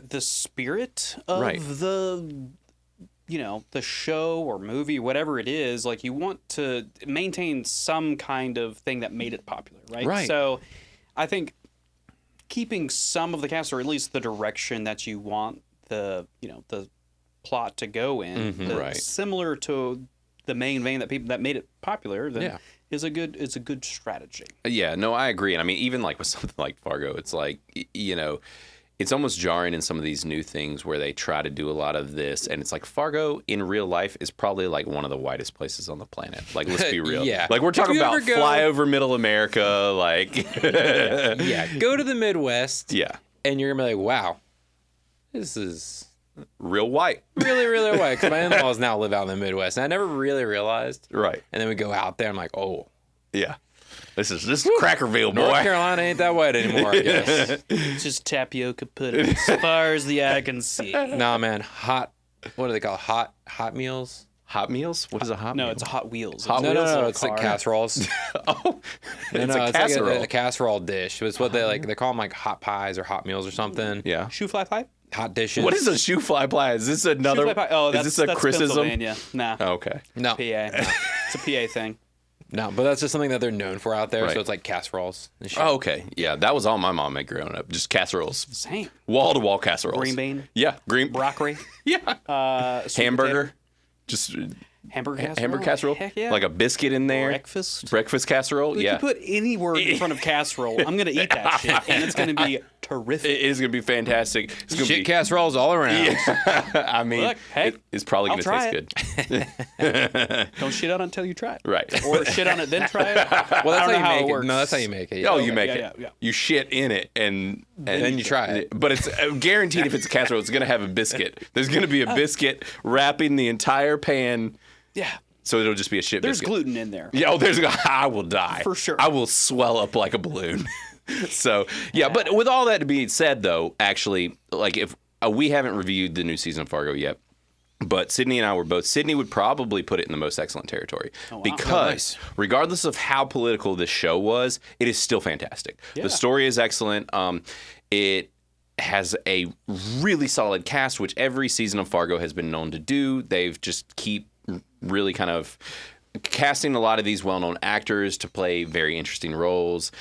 the spirit of the show or movie, whatever it is. Like you want to maintain some kind of thing that made it popular, right? So I think keeping some of the cast, or at least the direction that you want the plot to go in, similar to the main vein that made it popular, then is a good strategy. Yeah, no, I agree. And even like with something like Fargo, it's like, it's almost jarring in some of these new things where they try to do a lot of this, and it's like Fargo in real life is probably like one of the whitest places on the planet. Like, let's be real. Like we're talking about flyover middle America, like go to the Midwest. Yeah. And you're gonna be like, wow, this is real white. Really, really white. Because my in-laws now live out in the Midwest, and I never really realized. Right. And then we go out there, I'm like, oh. Yeah. This is Crackerville, boy. North Carolina ain't that white anymore, I guess. It's just tapioca pudding as far as the eye can see. Nah, man. What do they call it? Hot meals? Hot Meals? What is a hot meal? No, it's a Hot Wheels. Hot No, Wheels? it's like car. casseroles. Oh, it's a It's casserole. like a casserole dish. It's what they call them, like hot pies or hot meals or something. Yeah. Shoe fly pie? Hot dishes. What is a shoe fly pie? Is this another? Shoe fly pie. Oh, is this a that's criticism? Pennsylvania. Nah. Oh, okay. No, PA. It's a PA thing. no, but that's just something that they're known for out there. Right. So it's like casseroles. And shit. Oh, okay. Yeah, that was all my mom made growing up. Just casseroles. Same. Wall to wall casseroles. Green bean. Yeah, green. Broccoli. Yeah. Sweet Hamburger. Just potato. Hamburger casserole. hamburger casserole. Heck yeah. Like a biscuit in there. breakfast. Casserole. If Yeah. you put any word in front of casserole, I'm gonna eat that shit, and it's gonna be terrific. It is going to be fantastic. It's going to Shit be. casseroles all around. I mean, Look, hey, it's probably I'll going to try taste good. Don't shit on it until you try it. Right. Or shit on it then try it. Well, that's I don't know how how you it make it. works. No, that's how you make it. Oh, Yeah. you make yeah, it. yeah. You shit in it, and then you try it. But it's guaranteed if it's a casserole, it's going to have a biscuit. There's going to be a biscuit wrapping the entire pan, Yeah. so it'll just be a shit There's biscuit. gluten in there. Yeah, I will die. For sure. I will swell up like a balloon. So, yeah, but with all that to be said, though, actually, like if we haven't reviewed the new season of Fargo yet, but Sydney and I were both. Sydney would probably put it in the most excellent territory because regardless of how political this show was, it is still fantastic. Yeah. The story is excellent. It has a really solid cast, which every season of Fargo has been known to do. They've just keep really kind of casting a lot of these well-known actors to play very interesting roles.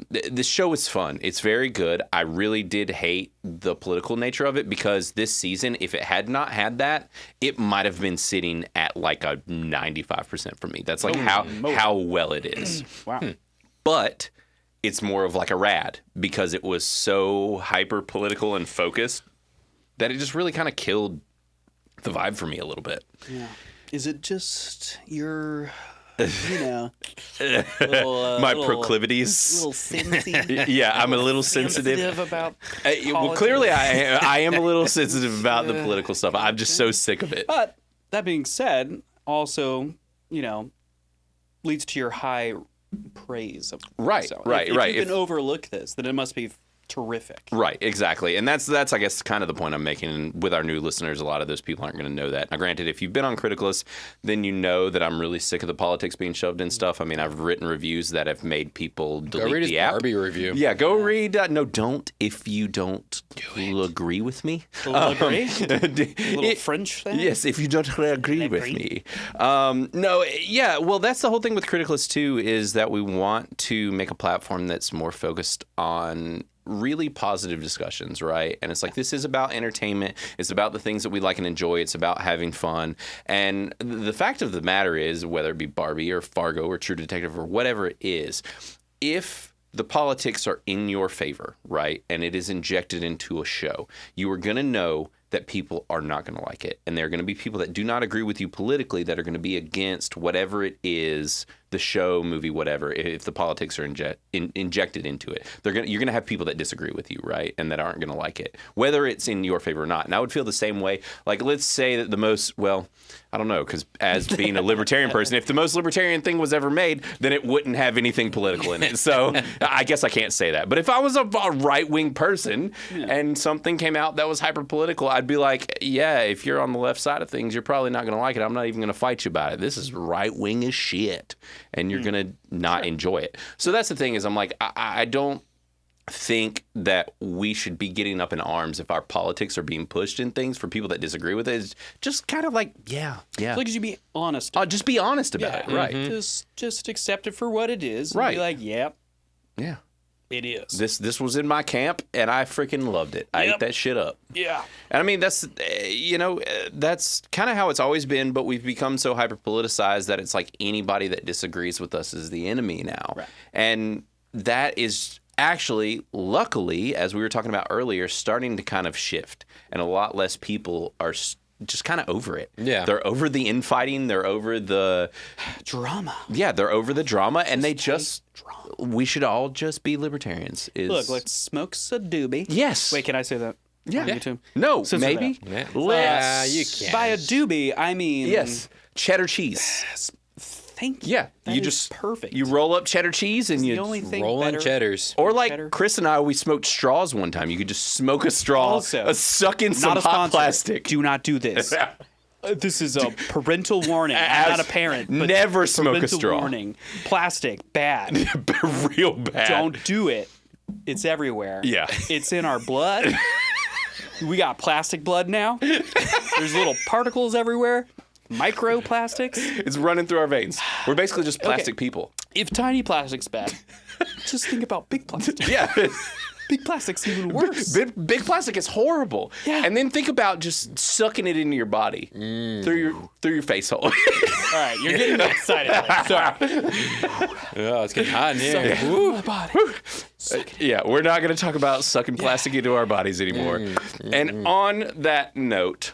This show is fun. It's very good. I really did hate the political nature of it because this season, if it had not had that, it might have been sitting at like a 95% for me. That's like how well it is. Wow. But it's more of like a rad because it was so hyper political and focused that it just really kind of killed the vibe for me a little bit. Yeah. Is it just your, little, My little, proclivities. little sensy? Yeah, I'm a little sensitive. about Well, politics? clearly I am a little sensitive about the political stuff. I'm just so sick of it. But that being said, also, leads to your high praise of Right, so right, if right. you can overlook this, then it must be terrific. Right, exactly. And that's I guess kind of the point I'm making. And with our new listeners, a lot of those people aren't going to know that. Now, granted, if you've been on Criticless, then you know that I'm really sick of the politics being shoved in stuff. I mean, I've written reviews that have made people delete Go read his the app. Barbie review. Yeah, go read. No, don't. If you don't agree with me. Agree? Little French thing? Yes, if you don't agree with me. No, yeah, well, that's the whole thing with Criticless, too, is that we want to make a platform that's more focused on really positive discussions, right? And it's like, this is about entertainment. It's about the things that we like and enjoy. It's about having fun. And the fact of the matter is, whether it be Barbie or Fargo or True Detective or whatever it is, if the politics are in your favor, right, and it is injected into a show, you are going to know that people are not going to like it. And there are going to be people that do not agree with you politically that are going to be against whatever it is, the show, movie, whatever, if the politics are injected into it. You're going to have people that disagree with you, right? And that aren't going to like it, whether it's in your favor or not. And I would feel the same way. Like, let's say that the most, well, I don't know, because as being a libertarian person, if the most libertarian thing was ever made, then it wouldn't have anything political in it. So I guess I can't say that. But if I was a right-wing person and something came out that was hyper-political, I'd be like, yeah, if you're on the left side of things, you're probably not going to like it. I'm not even going to fight you about it. This is right-wing as shit. And you're going to not enjoy it. So that's the thing is I'm like, I don't think that we should be getting up in arms if our politics are being pushed in things for people that disagree with it. It's just kind of like, yeah. Like, you be honest. Just be honest about it. Right. Just accept it for what it is. And Right. be like, yep, Yeah. it is. This was in my camp, and I freaking loved it. I ate that shit up. Yeah. And I mean, that's, that's kind of how it's always been, but we've become so hyper-politicized that it's like anybody that disagrees with us is the enemy now. Right. And that is actually, luckily, as we were talking about earlier, starting to kind of shift. And a lot less people are just kind of over it. Yeah. They're over the infighting. They're over the Drama. Yeah, they're over the drama, and they drama. we should all just be libertarians. Look, let's smoke a doobie. Yes. Wait, can I say that? Yeah. On YouTube? No, Censor maybe. that. Yeah, you can't. By a doobie, I mean... Yes. Cheddar cheese. Thank you. Yeah. That you is just perfect. You roll up cheddar cheese and the you only thing rolling better. cheddars. or like cheddar. Chris and I, we smoked straws one time. You could just smoke a straw, Also, suck in some Not a hot sponsor. plastic. Do not do this. This is a parental warning. I'm not a parent. But Never smoke a parental straw. warning. Plastic, bad. Real bad. Don't do it. It's everywhere. Yeah. It's in our blood. We got plastic blood now. There's little particles everywhere. Microplastics. It's running through our veins. We're basically just plastic people. If tiny plastic's bad, just think about big plastic. Yeah. Big plastic's even worse. Big plastic is horrible. Yeah. And then think about just sucking it into your body through your face hole. All right, you're getting me excited. Sorry. Oh, it's getting hot in here. Ooh, my body. Yeah, we're not going to talk about sucking plastic into our bodies anymore. And on that note,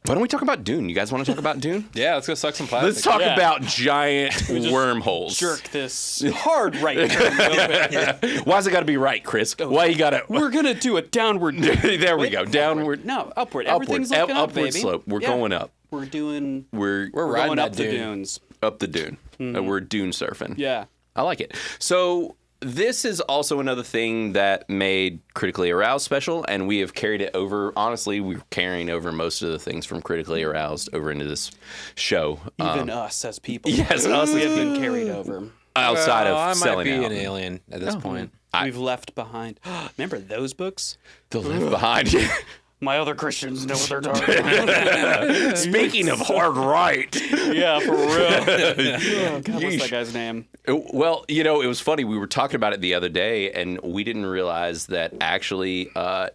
why don't we talk about Dune? You guys want to talk about Dune? Yeah, let's go suck some plastic. Let's talk Yeah. about giant wormholes. Jerk this hard right turn. Why's it got to be right, Chris? Why you got to? We're gonna do a downward. There we go. Downward. No, upward. Everything's looking up, upward baby. slope. We're Yeah. going up. We're doing. We're We're riding going that up the dune. dunes. up the dune. We're dune surfing. Yeah. I like it. So this is also another thing that made Critically Aroused special, and we have carried it over. Honestly, we're carrying over most of the things from Critically Aroused over into this show. Even us as people. yes, us we have been carried over. outside Well, of I might selling be out. an alien at this point. We've left behind. Remember those books? The left behind. My other Christians know what they're talking about. Speaking of hard right. Yeah, for real. Oh, God, what's that guy's name? Well, you know, it was funny. We were talking about it the other day, and we didn't realize that actually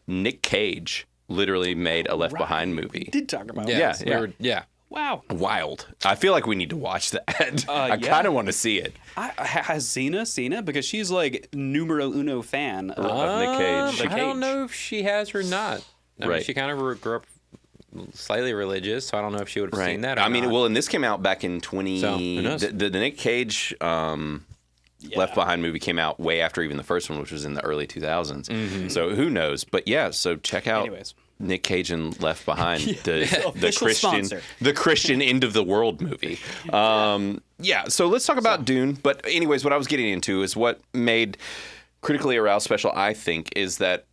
Nick Cage literally made a Left Behind movie. Did talk about Yeah, it. yeah. Wow. Wild. I feel like we need to watch that. I yeah. kind of want to see it. Has Xena seen it? Because she's like numero uno fan of Nick Cage. I don't know if she has or not. I mean, Right. she kind of grew up slightly religious, so I don't know if she would have seen that. Or I mean, not. well, and this came out back in 20. So, who knows? The Nick Cage Left Behind movie came out way after even the first one, which was in the early 2000s. Mm-hmm. So who knows? But yeah, so check out Anyways. Nick Cage and Left Behind, the Official Christian sponsor. the Christian end of the world movie. Yeah, so let's talk about Dune. But anyways, what I was getting into is what made Critically Aroused special, I think, is that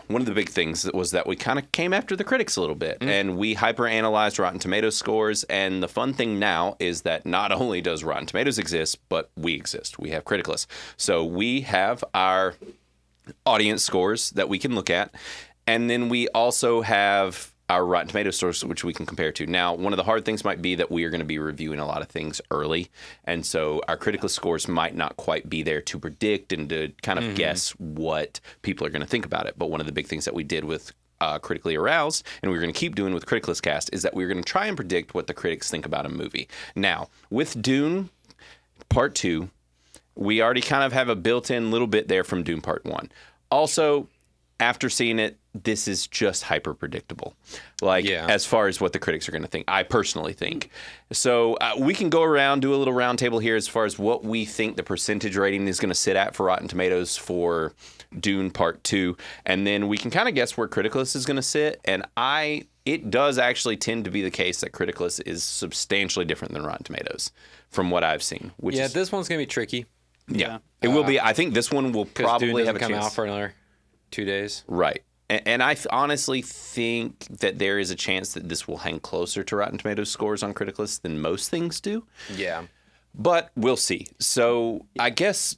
one of the big things was that we kind of came after the critics a little bit, and we hyper-analyzed Rotten Tomatoes scores. And the fun thing now is that not only does Rotten Tomatoes exist, but we exist. We have Criticless. So we have our audience scores that we can look at, and then we also have our Rotten Tomatoes scores, which we can compare to. Now, one of the hard things might be that we are going to be reviewing a lot of things early, and so our Criticless scores might not quite be there to predict and to kind of guess what people are going to think about it. But one of the big things that we did with Critically Aroused, and we're going to keep doing with Criticless Cast, is that we're going to try and predict what the critics think about a movie. Now, with Dune Part 2, we already kind of have a built-in little bit there from Dune Part 1. Also, after seeing it, this is just hyper predictable. Like, as far as what the critics are going to think, I personally think. So we can go around, do a little round table here as far as what we think the percentage rating is going to sit at for Rotten Tomatoes for Dune Part 2. And then we can kind of guess where Criticless is going to sit. And it does actually tend to be the case that Criticless is substantially different than Rotten Tomatoes from what I've seen. Which is, this one's going to be tricky. Yeah. It will be. I think this one will probably Dune have a come chance. out for another 2 days. Right. And I honestly think that there is a chance that this will hang closer to Rotten Tomatoes scores on Criticless than most things do. Yeah. But we'll see. So I guess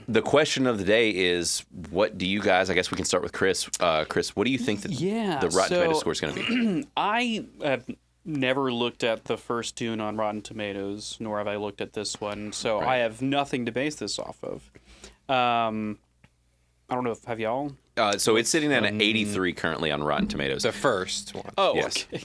the question of the day is, what do you guys, I guess we can start with Chris. Chris, what do you think that the Rotten Tomatoes score is going to be? I have never looked at the first Dune on Rotten Tomatoes, nor have I looked at this one, so I have nothing to base this off of. I don't know if have y'all. So it's sitting at an 83 currently on Rotten Tomatoes. The first one. Oh, Yes. okay.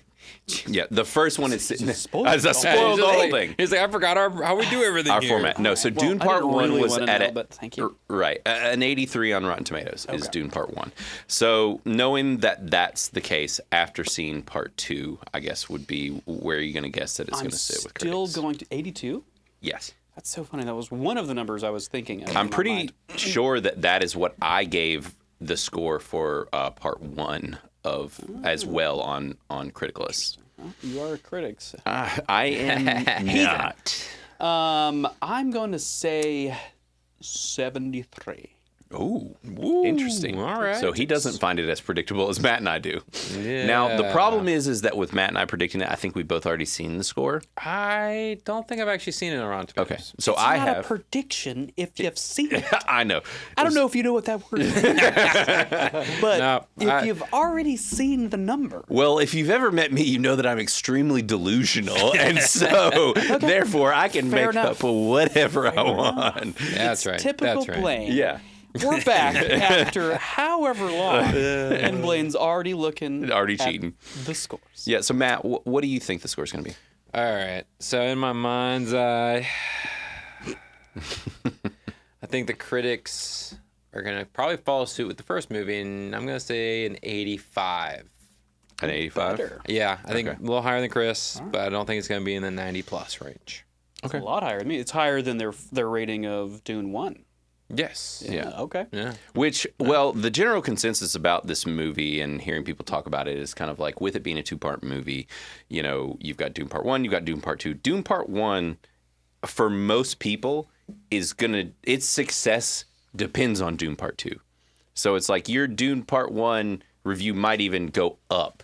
Yeah, the first one is sitting. Spoiled As a spoiled the whole thing. He's like, I forgot how we do everything Our here. format. No, so Dune I Part didn't 1 really was wanna at know, a but thank you. Right, an 83 on Rotten Tomatoes is Dune Part 1. So knowing that that's the case after seeing Part 2, I guess would be where you're going to guess that it's going to sit with Still critics. going to 82. Yes. That's so funny. That was one of the numbers I was thinking of. I'm in my pretty mind. sure that is what I gave the score for Part 1 of as well on Criticless. You are critics. I am not. I'm going to say 73. Ooh, interesting. all right. So he doesn't find it as predictable as Matt and I do. Yeah. Now, the problem is that with Matt and I predicting it, I think we've both already seen the score. I don't think I've actually seen it on Rotten Tomatoes. Okay. So It's I not a have. prediction if you've seen it. I know. I don't know if you know what that word is. But No, if you've already seen the number. Well, if you've ever met me, you know that I'm extremely delusional. And so, therefore, I can Fair make enough. up whatever I want. Yeah, that's right. Typical That's right. Blaine. Yeah. We're back after however long, and Blaine's already looking Already at cheating. the scores. Yeah. So, Matt, what do you think the score's going to be? All right. So in my mind's eye, I think the critics are gonna probably follow suit with the first movie, and I'm gonna say an 85. An 85? Better. Yeah, I think Okay. a little higher than Chris, but I don't think it's gonna be in the 90+ range. It's a lot higher than me. It's higher than their rating of Dune 1. Yes. Yeah. Okay. Yeah. Which, well, the general consensus about this movie and hearing people talk about it is kind of like, with it being a 2-part movie, you know, you've got Dune Part 1, you've got Dune Part 2. Dune Part 1, for most people, its success depends on Dune Part 2. So it's like your Dune Part 1 review might even go up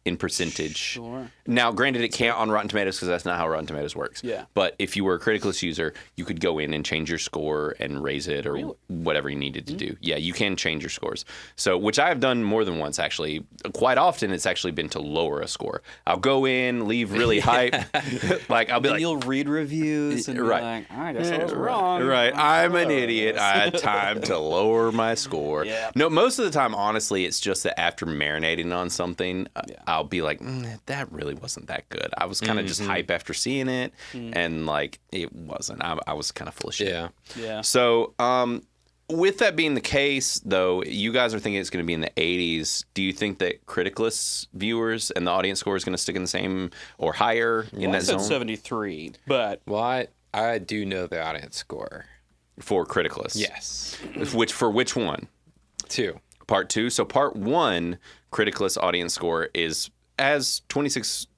in percentage. Sure. Now, granted, it can't on Rotten Tomatoes because that's not how Rotten Tomatoes works. Yeah. But if you were a Criticless user, you could go in and change your score and raise it or whatever you needed to do. Yeah, you can change your scores. So, which I have done more than once, actually. Quite often, it's actually been to lower a score. I'll go in, leave really hype. Like, I'll be And like, you'll read reviews and Right. be like, I guess I was wrong. right, I'm an idiot. I had time to lower my score. Yeah. No, most of the time, honestly, it's just that after marinating on something, I'll be like, that really wasn't that good. I was kind of just hype after seeing it, and like it wasn't. I was kind of full of shit. Yeah. Yeah. So, with that being the case, though, you guys are thinking it's going to be in the 80s. Do you think that Criticless viewers and the audience score is going to stick in the same or higher in I that said zone 73, but Well, I do know the audience score. for Criticless? Yes. Which one? 2. Part 2. So part 1, Criticless audience score has 26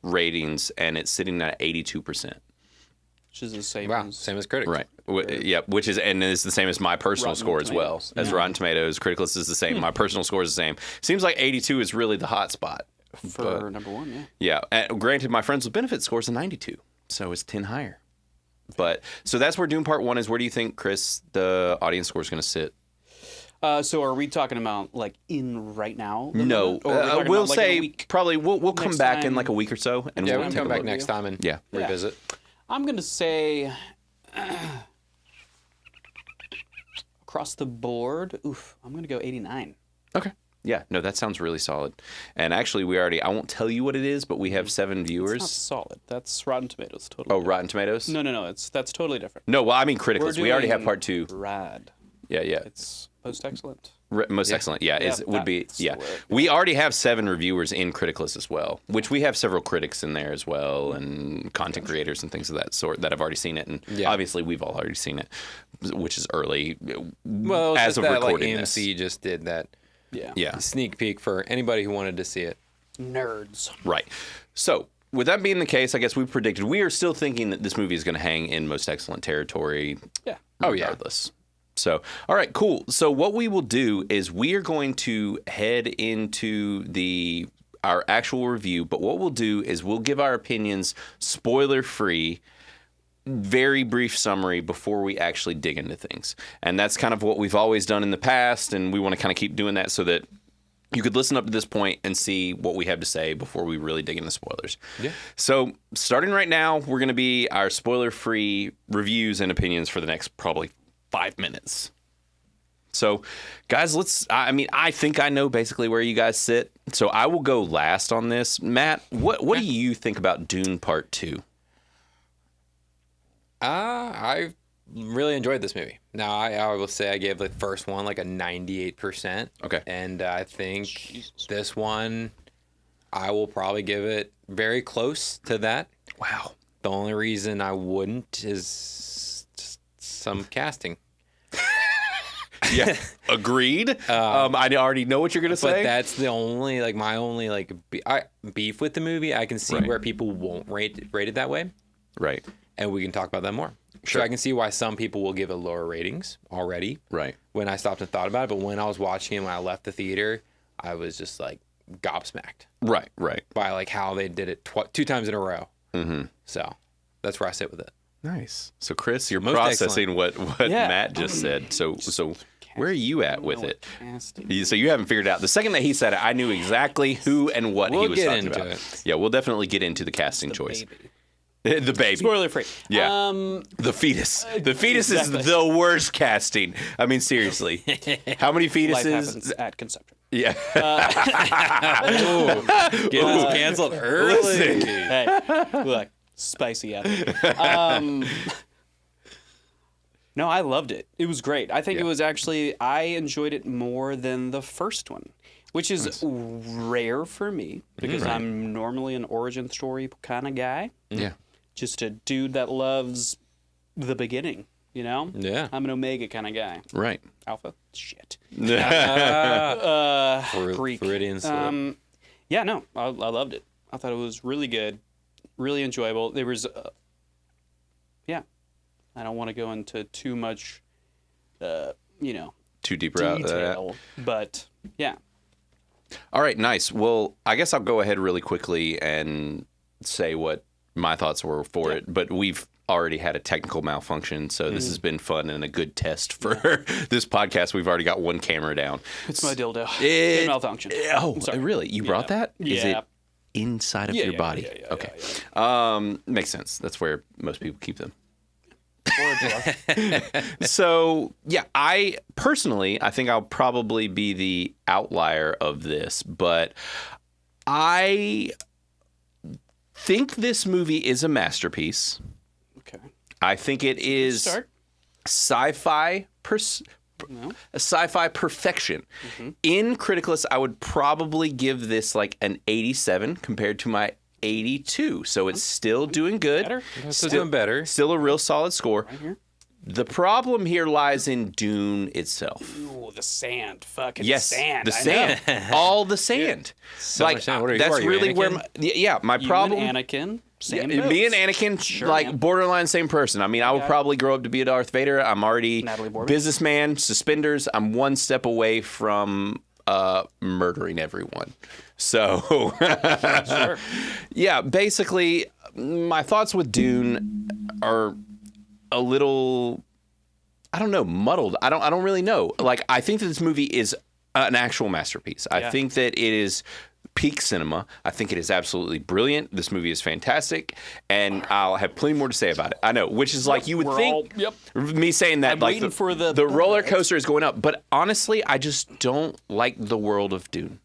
ratings, and it's sitting at 82%. which is the same Wow. as Same as critics. Right. Yeah, which is the same as my personal Rotten score as well. Tomatoes. As Rotten Tomatoes, Criticless is the same. My personal score is the same. Seems like 82 is really the hot spot. for number 1, yeah. Yeah. And granted, my Friends with Benefits score is a 92, so it's 10 higher. But so that's where Dune Part 1 is. Where do you think, Chris, the audience score is going to sit? So are we talking about like in right now? the No, moment? Or are we talking we'll about, like, in a say week? probably we'll come next back in time? like a week or so, and Yeah, we'll we can take come a back look. next time and Yeah. revisit. I'm going to say across the board, I'm going to go 89. Okay. Yeah, no, that sounds really solid. And actually, I won't tell you what it is, but we have 7 It's not viewers. solid. That's Rotten Tomatoes. Totally. Oh, Rotten Tomatoes? No, that's totally different. No, well, I mean Criticless. We already have doing part 2. Rad. Yeah, yeah. It's most excellent. Most excellent. Yeah, Yeah, would be. that's the Yeah, word. we already have 7 reviewers in Criticless as well, which we have several critics in there as well, and content creators and things of that sort that have already seen it, and obviously we've all already seen it, which is early. Well, as of that, recording like, this. AMC just did that Yeah. sneak peek for anybody who wanted to see it. Nerds. Right. So, with that being the case, I guess we predicted. We are still thinking that this movie is going to hang in most excellent territory. Yeah. Oh, yeah. Regardless. So, all right, cool. So, what we will do is we are going to head into our actual review. But what we'll do is we'll give our opinions spoiler free. Very brief summary before we actually dig into things. And that's kind of what we've always done in the past, and we want to kind of keep doing that so that you could listen up to this point and see what we have to say before we really dig into spoilers. Yeah. So, starting right now, we're going to be our spoiler-free reviews and opinions for the next probably 5 minutes. So, guys, I think I know basically where you guys sit. So, I will go last on this. Matt, what do you think about Dune Part 2? I really enjoyed this movie. Now, I will say I gave the first one like a 98%. Okay. And I think this one, I will probably give it very close to that. Wow. The only reason I wouldn't is just some casting. Yeah, agreed. I already know what you're going to But say. that's the only, like, my only, like, beef with the movie. I can see Right. where people won't rate it that way. Right. And we can talk about that more. So I can see why some people will give it lower ratings already. Right. When I stopped and thought about it, but when I was watching it, when I left the theater, I was just like gobsmacked. Right. By like how they did it 2 times in a row. Mm-hmm. So that's where I sit with it. Nice. So Chris, you're Most processing what Yeah. Matt just said. So where are you at with it? Casting. So you haven't figured out. The second that he said it, I knew exactly who and what We'll he was get talking into about. it. Yeah, we'll definitely get into the casting choice. Baby. The baby. Spoiler free. Yeah. The fetus. The fetus is the worst casting. I mean, seriously. How many Life fetuses? happens at conception. Yeah. Getting canceled early. Listen. Hey, look, spicy out there. No, I loved it. It was great. I think it was actually, I enjoyed it more than the first one, which is rare for me because I'm normally an origin story kind of guy. Yeah. Just a dude that loves the beginning, you know? Yeah. I'm an Omega kind of guy. Right. Alpha? Shit. Greek. Floridian slip. Yeah, no, I loved it. I thought it was really good, really enjoyable. There was, I don't want to go into too much, Too deep route. detail, but yeah. All right, nice. Well, I guess I'll go ahead really quickly and say what my thoughts were for it, but we've already had a technical malfunction, so this has been fun and a good test for this podcast. We've already got one camera down. It's my dildo. It- It malfunctioned. Oh, really? You brought that? Is Yeah. it inside of your body? Yeah, Okay. Makes sense. That's where most people keep them. Or a glove. So, yeah, I think I'll probably be the outlier of this, but I think this movie is a masterpiece. Okay. I think it is Start. sci-fi perfection. In Criticless, I would probably give this like an 87 compared to my 82. So it's still doing good. Better. Still doing better. Still a real solid score. Right here. The problem here lies in Dune itself. Ooh, the sand. Fucking Yes, sand. the I sand, know. all the sand. So much sand. What are you, that's are you, really where Anakin? my You problem. and Anakin. Same Me and boats. Anakin, Sure, like man. borderline same person. I mean, I would probably grow up to be a Darth Vader. I'm already Natalie Portman. businessman, suspenders. I'm one step away from murdering everyone. So, Sure. yeah, basically, my thoughts with Dune are a little, I don't know, muddled. I don't really know. Like, I think that this movie is an actual masterpiece. I think that it is peak cinema. I think it is absolutely brilliant. This movie is fantastic, and I'll have plenty more to say about it. I know, which is like you would We're think. all- Me saying that, I'm like waiting for the roller coaster is going up, but honestly, I just don't like the world of Dune.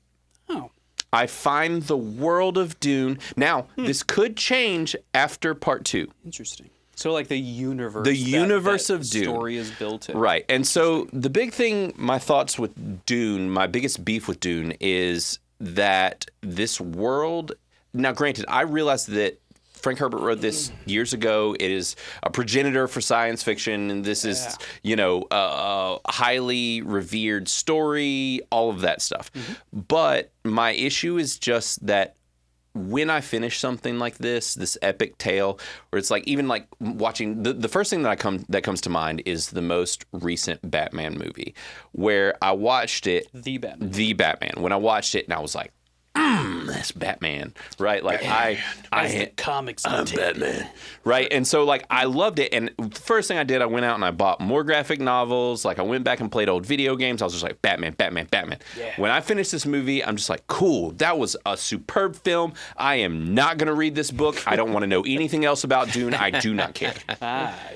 Oh. I find the world of Dune now. This could change after part 2. Interesting. So, like the universe. The universe of Dune. Story is built in. Right. And so the big thing, my thoughts with Dune, my biggest beef with Dune is that this world. Now, granted, I realize that Frank Herbert wrote this years ago. It is a progenitor for science fiction, and this is, a highly revered story, all of that stuff. But my issue is just that when I finish something like this epic tale, where it's like even like watching the first thing that comes to mind is the most recent Batman movie, where I watched it. The Batman. The Batman. When I watched it, and I was like, that's Batman, right? Like As the comics I'm Batman, right? And so like I loved it. And the first thing I did, I went out and I bought more graphic novels. Like I went back and played old video games. I was just like Batman. Yeah. When I finished this movie, I'm just like, cool. That was a superb film. I am not gonna read this book. I don't want to know anything else about Dune. I do not care.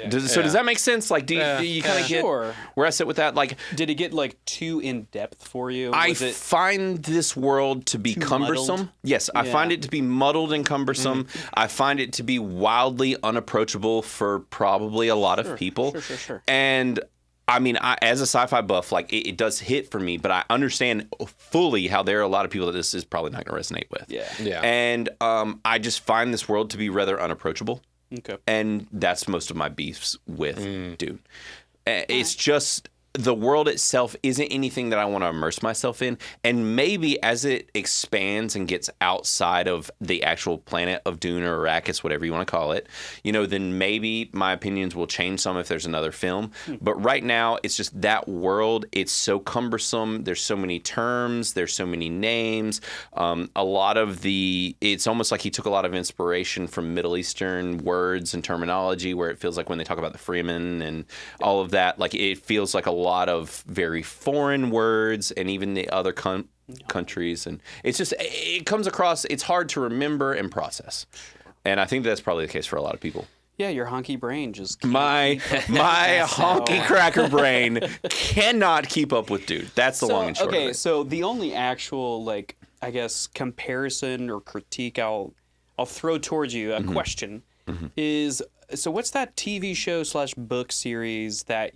Does that make sense? Like, do you kind of get Sure. where I sit with that? Like, Did it get like too in depth for you? I Was it find this world to be cumbersome. muddled? Yes, I Yeah. find it to be muddled and cumbersome. I find it to be wildly unapproachable for probably a lot of people. Sure. And I mean, as a sci-fi buff, like it does hit for me, but I understand fully how there are a lot of people that this is probably not going to resonate with. Yeah. And I just find this world to be rather unapproachable. Okay. And that's most of my beefs with Dune. It's just the world itself isn't anything that I want to immerse myself in. And maybe as it expands and gets outside of the actual planet of Dune or Arrakis, whatever you want to call it, then maybe my opinions will change some if there's another film. But right now, it's just that world. It's so cumbersome. There's so many terms. There's so many names. It's almost like he took a lot of inspiration from Middle Eastern words and terminology, where it feels like when they talk about the Freeman and all of that, like it feels like a lot of very foreign words, and even the other countries, and it comes across, it's hard to remember and process, and I think that's probably the case for a lot of people. Yeah, your honky brain just my honky cracker brain cannot keep up with Dude. That's the long and short of it. So the only actual, like, I guess, comparison or critique I'll throw towards you, a question, is, so what's that TV show / book series that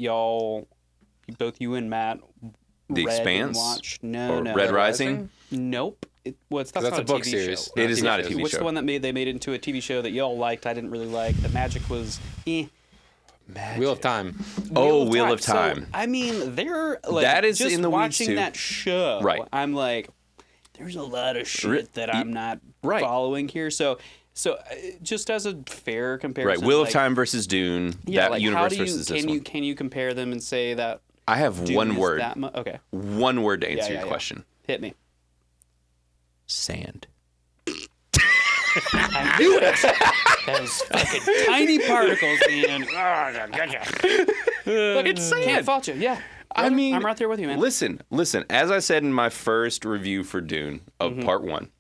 both you and Matt The read Expanse? and watched? No. Red Rising? Nope. That's That's not a book TV series. show. It is not a TV What's show. the one that they made into a TV show that y'all liked? I didn't really like. The magic was Wheel of Time. Wheel of Time. So, I mean, they're like, That is just in the weeds, watching too. that show. Right. I'm like, there's a lot of shit that I'm not Right. following here. So just as a fair comparison, Right, Wheel of like, Time versus Dune, yeah, that like, universe how do you, versus this one. Can you compare them and say that I have Dune one is word. okay, One word to answer yeah. your question. hit me. Sand. I knew it. Those fucking tiny particles, man. Oh, gotcha. Look, It's sand. Can't fault you. Yeah. I mean, I'm right there with you, man. Listen. As I said in my first review for Dune of part 1,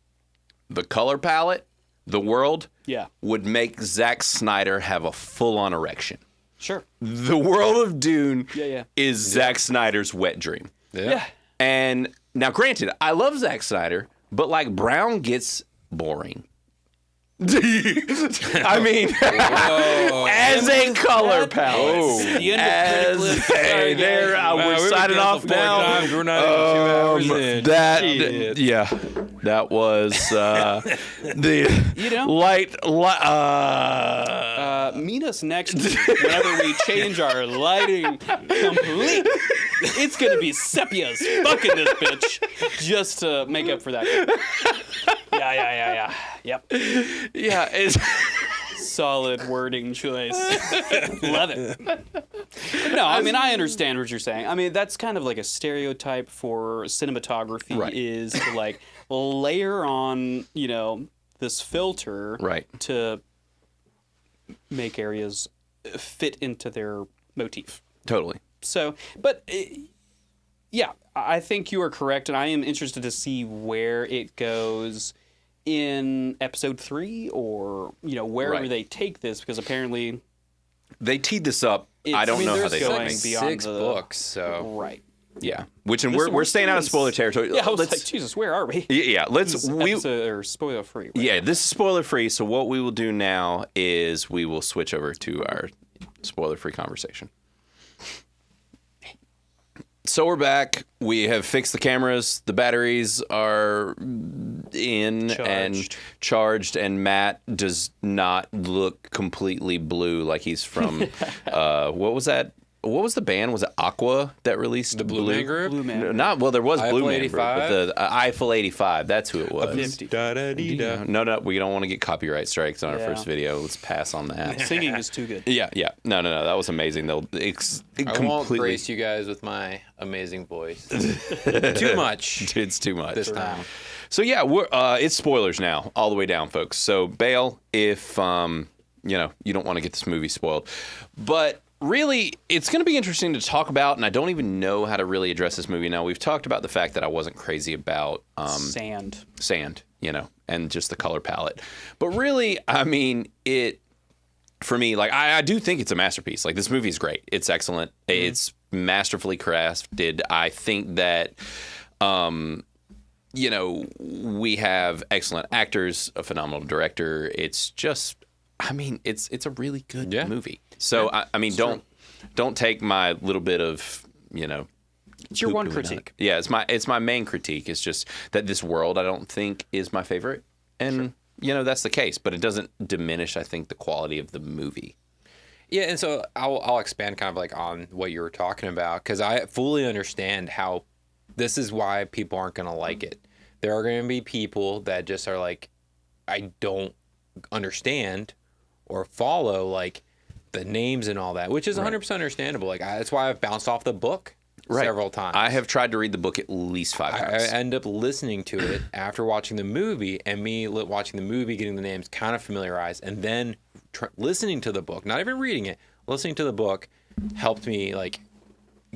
the color palette, the world, Yeah. would make Zack Snyder have a full-on erection. Sure. The world of Dune Yeah. is Zack Snyder's wet dream. Yeah. And now, granted, I love Zack Snyder, but like brown gets boring. I mean, as a color palette. The end of Criticless. Sorry, guys. We're signing off now. We're not even 2 hours in. That was the You know? light. Meet us next week whenever we change our lighting completely. It's gonna be sepia as fuck in this bitch, just to make up for that. Yeah. Yep. Yeah, it's. Solid wording choice. Love it. No, I mean, I understand what you're saying. I mean, that's kind of like a stereotype for cinematography, Right. is to like layer on, this filter Right. to make areas fit into their motif. Totally. So, but yeah, I think you are correct, and I am interested to see where it goes in episode 3, or wherever Right. they take this, because apparently They teed this up. I don't know how there's they going make. beyond 6 books, so right. Yeah, we're staying out of spoiler territory. Yeah, I was Let's- like, Jesus, where are we? Yeah, let's Or spoiler free. Right? Yeah, this is spoiler free. So what we will do now is we will switch over to our spoiler free conversation. So we're back. We have fixed the cameras. The batteries are in and charged, and Matt does not look completely blue like he's from what was that? What was the band? Was it Aqua that released The Blue Man Group? Blue Man. Well, there was Blue Man Group, 85? but the Eiffel 85. That's who it was. 50. No, we don't want to get copyright strikes on our Yeah. first video. Let's pass on that. Singing is too good. Yeah. No, that was amazing. Though I won't grace you guys with my amazing voice. Too much It's too much this time. So yeah, we're it's spoilers now, all the way down, folks. So bail if you don't want to get this movie spoiled, but. Really, it's going to be interesting to talk about, and I don't even know how to really address this movie now. We've talked about the fact that I wasn't crazy about Sand, and just the color palette. But really, I mean, for me, like, I do think it's a masterpiece. Like, this movie is great. It's excellent. Mm-hmm. It's masterfully crafted. I think that, we have excellent actors, a phenomenal director. It's just, I mean, it's a really good movie. So I mean, don't take my little bit of it's your one critique. Yeah, it's my main critique. It's just that this world I don't think is my favorite, and that's the case. But it doesn't diminish, I think, the quality of the movie. Yeah, and so I'll expand kind of like on what you were talking about, because I fully understand how this is why people aren't going to like it. There are going to be people that just are like, I don't understand or follow like the names and all that, which is 100% understandable. Like that's why I've bounced off the book several times. I have tried to read the book at least 5 times. I end up listening to it after watching the movie, and me watching the movie, getting the names kind of familiarized, and then listening to the book, not even reading it, listening to the book helped me like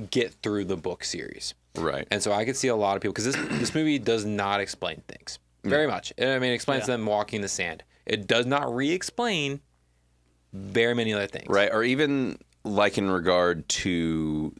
get through the book series. Right. And so I could see a lot of people, because this movie does not explain things very much. I mean, it explains them walking in the sand. It does not re-explain very many other things. Right. Or even like in regard to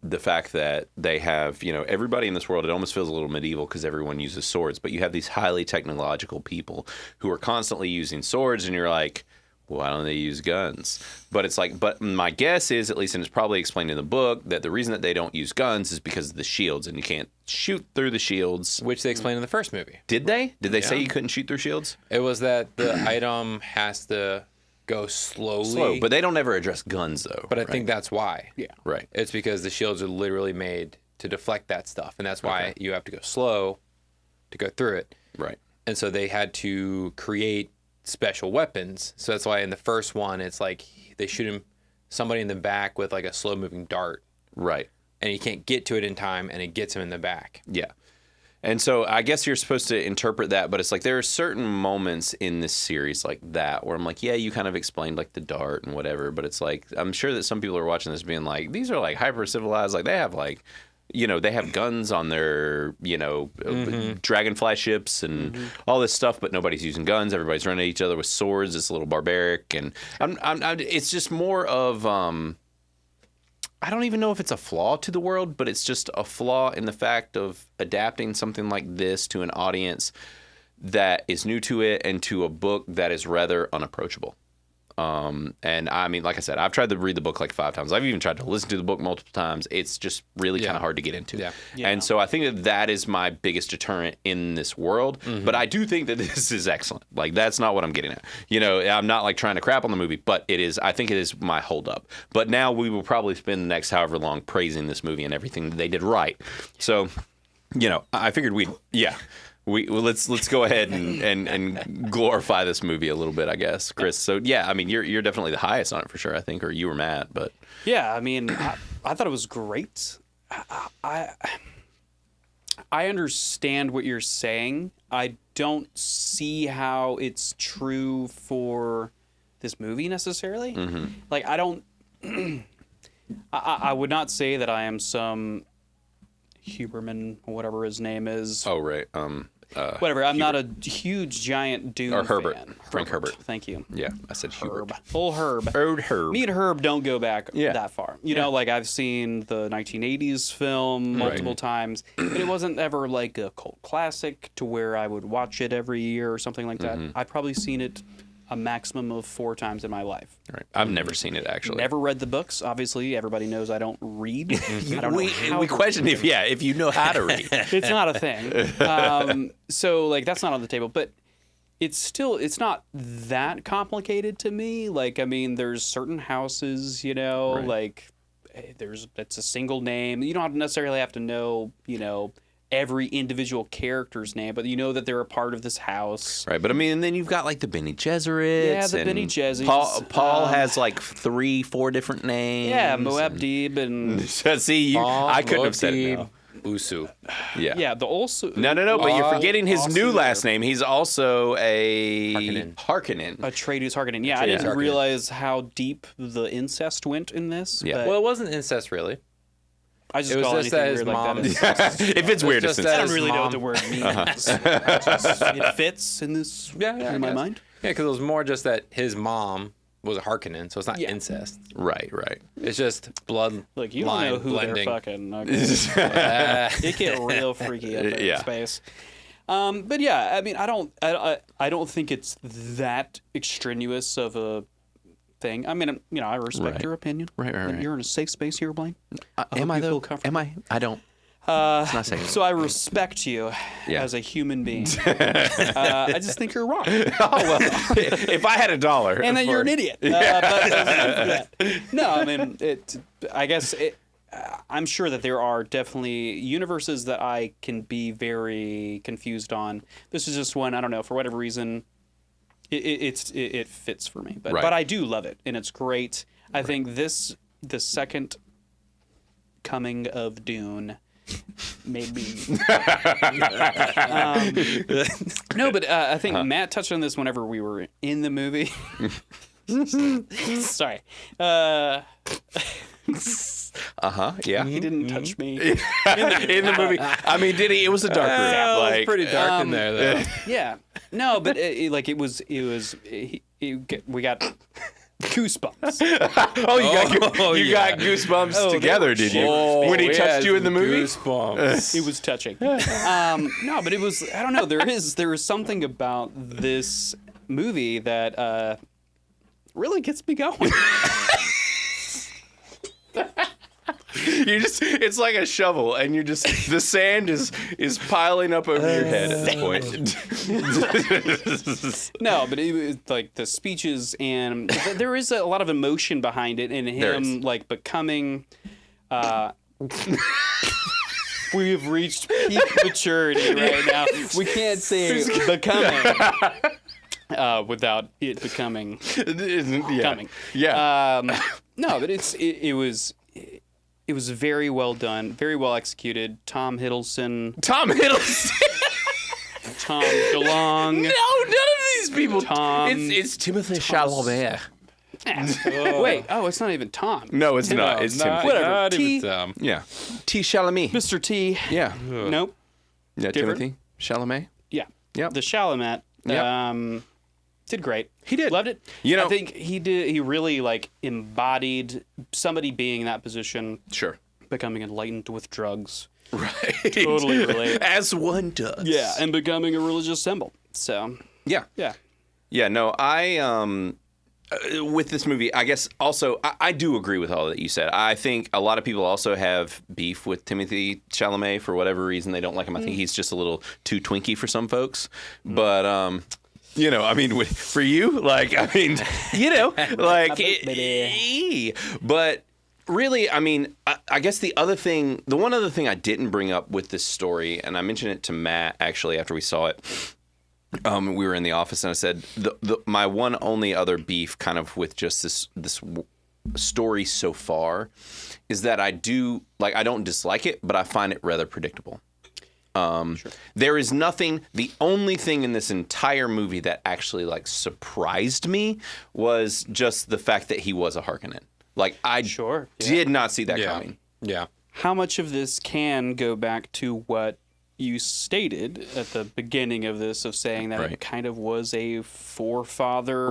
the fact that they have, everybody in this world, it almost feels a little medieval because everyone uses swords, but you have these highly technological people who are constantly using swords, and you're like, why don't they use guns? But it's like, but my guess is, at least, and it's probably explained in the book, that the reason that they don't use guns is because of the shields, and you can't shoot through the shields. Which they explained in the first movie. Did they? Did they say you couldn't shoot through shields? It was that the item has to go slowly. But they don't ever address guns, though. But I think that's why. Yeah. Right. It's because the shields are literally made to deflect that stuff, and that's why you have to go slow to go through it. Right. And so they had to create special weapons. So that's why in the first one, it's like they shoot somebody in the back with like a slow moving dart. Right. And he can't get to it in time, and it gets him in the back. Yeah. And so I guess you're supposed to interpret that, but it's like there are certain moments in this series like that where I'm like, yeah, you kind of explained like the dart and whatever, but it's like, I'm sure that some people are watching this being like, these are like hyper civilized, like they have like, they have guns on their, dragonfly ships and all this stuff, but nobody's using guns. Everybody's running at each other with swords. It's a little barbaric, and it's just more of I don't even know if it's a flaw to the world, but it's just a flaw in the fact of adapting something like this to an audience that is new to it and to a book that is rather unapproachable. And I mean, like I said, I've tried to read the book like 5 times. I've even tried to listen to the book multiple times. It's just really kind of hard to get into. Yeah. And so I think that is my biggest deterrent in this world. But I do think that this is excellent. Like, that's not what I'm getting at. I'm not like trying to crap on the movie, but I think it is my holdup. But now we will probably spend the next however long praising this movie and everything that they did right. So, I figured let's go ahead and glorify this movie a little bit, I guess, Chris. So yeah, I mean, you're definitely the highest on it for sure, I think, or you were Matt, but yeah, I mean, I thought it was great. I understand what you're saying. I don't see how it's true for this movie necessarily. Like, I don't. I would not say that I am some Huberman, whatever his name is. oh right, Whatever. I'm not a huge giant Dune or Herbert, fan. Frank Herbert. Thank you. Yeah, I said Herb. Hubert. Old Herb. Old Herb. Me and Herb don't go back Yeah. that far. You know, like I've seen the 1980s film multiple times, but it wasn't ever like a cult classic to where I would watch it every year or something like that. I've probably seen it a maximum of 4 times in my life. Right. I've never seen it actually. Never read the books. Obviously, everybody knows I don't read. I don't know how we to question read. if you know how to read. It's not a thing. So like that's not on the table, but it's not that complicated to me. Like, I mean, there's certain houses, like it's a single name. You don't necessarily have to know, every individual character's name, but you know that they're a part of this house. Right, but I mean, and then you've got like the Bene Gesserits. Yeah, the Bene Gesserits. Paul has like 3-4 different names. Yeah, Moabdib and see, I couldn't have said it now. Usu. Yeah. yeah, the also No, but you're forgetting his new also last name. He's also a Harkonnen. Atreides Harkonnen. Yeah, I didn't realize how deep the incest went in this. Yeah. but Well, it wasn't incest, really. I just It was call just anything that his weird mom. like that. If it's weird, it's just I that don't really know what mom- the word means. It fits in this in my mind. Yeah, because it was more just that his mom was a Harkonnen, so it's not incest. Right. It's just blood. Look, you don't know who blending. they're fucking. Okay. It get real freaky up there in space. But yeah, I mean, I don't think it's that extraneous of a thing. I mean, I respect your opinion. Right. You're in a safe space here, Blaine. Am I you though? feel comfortable. Am I? I don't. It's not saying. So I respect you Yeah. as a human being. I just think you're wrong. Oh well, if I had $1, And that you're an idiot. No, I mean, I'm sure that there are definitely universes that I can be very confused on. This is just one, I don't know, for whatever reason, it fits for me. But Right. but I do love it, and it's great. I think the second coming of Dune made me no, but I think Matt touched on this whenever we were in the movie. Sorry. Yeah. He didn't touch me. In the movie, I mean, did he? It was a dark room. It was Like, pretty dark in there, though. Yeah. No, but we got goosebumps. you got goosebumps together, did you? When he touched you in the movie? Goosebumps. It was touching. No, but it was, I don't know, there is something about this movie that really gets me going. It's like a shovel, and the sand is piling up over your head at this point. No, but it was like the speeches, and there is a lot of emotion behind it, and him like becoming. We've reached peak maturity right now. We can't say becoming without it becoming. Coming. Yeah. No, but it was very well done, very well executed. Tom Hiddleston, Tom Hiddleston. Tom DeLonge. No, none of these people. Tom. It's Timothée Chalamet. Wait, it's not even Tom. No, it's not. It's Timothy. Whatever. Not T- even Tom. Yeah. T. Chalamet. Mr. T. Yeah. Nope. Yeah, Different. Timothy Chalamet. Yeah. Yep. The Chalamet. Yep. Did great. He did. Loved it. You know- I think he did. He really like embodied somebody being in that position, Sure. becoming enlightened with drugs. Right. Totally relate. As one does. Yeah, and becoming a religious symbol. So Yeah. yeah. Yeah, no, I with this movie, I guess also I do agree with all that you said. I think a lot of people also have beef with Timothée Chalamet for whatever reason. They don't like him. I think he's just a little too twinky for some folks. But you know, I mean, for you, like, I mean, you know, like, but really, I mean, I guess the one other thing I didn't bring up with this story, and I mentioned it to Matt actually after we saw it. We were in the office, and I said my one only other beef, kind of with just this story so far, is that I don't dislike it, but I find it rather predictable. Sure. There is nothing. The only thing in this entire movie that actually like surprised me was just the fact that he was a Harkonnen. Like I did not see that coming. Yeah. How much of this can go back to what you stated at the beginning of this, of saying that it kind of was a forefather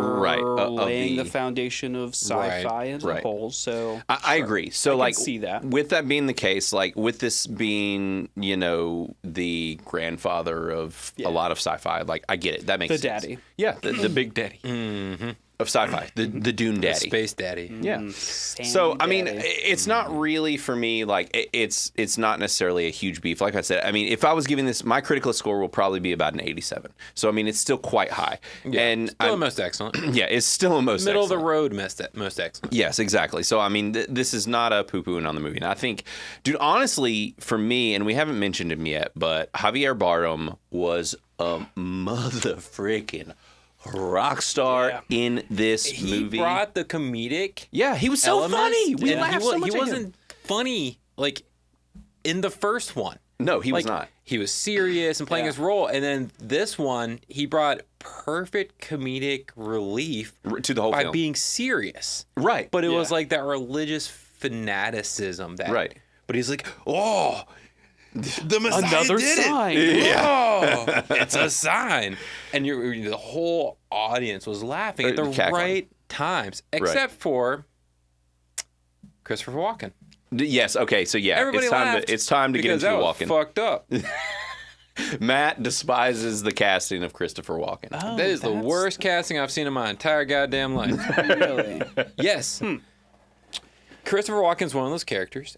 laying the foundation of sci-fi as a whole. So I agree. So I can see that. With that being the case, like with this being, you know, the grandfather of a lot of sci-fi, like I get it. That makes sense. The daddy. Yeah, the big daddy of sci-fi, the Dune daddy. The space daddy. Yeah. So, I mean, it's not really for me, like, it's not necessarily a huge beef. Like I said, I mean, if I was giving this, my Criticless score will probably be about an 87. So, I mean, it's still quite high. Yeah, and still a most excellent. Yeah, it's still a most Middle excellent. of the road most excellent. Yes, exactly. So, I mean, this is not a poo-pooing on the movie. And I think, dude, honestly, for me, and we haven't mentioned him yet, but Javier Bardem was a mother-freaking rock star in this movie. He brought the comedic. Yeah, he was so funny. We laughed so much He at him. wasn't funny like in the first one. No, he was Like, not. He was serious and playing his role, and then this one he brought perfect comedic relief To the whole by film. being serious. Right. But it was like that religious fanaticism that. Right. But he's like, oh, the Messiah Another did sign. it. Oh, it's a sign. And the whole audience was laughing at the cackling. right times, except for Christopher Walken. Yes. Okay. So yeah, Everybody laughed it's time to get into the because Walken. that was fucked up. Matt despises the casting of Christopher Walken. Oh, That is the worst casting I've seen in my entire goddamn life. Really? Yes. Christopher Walken's one of those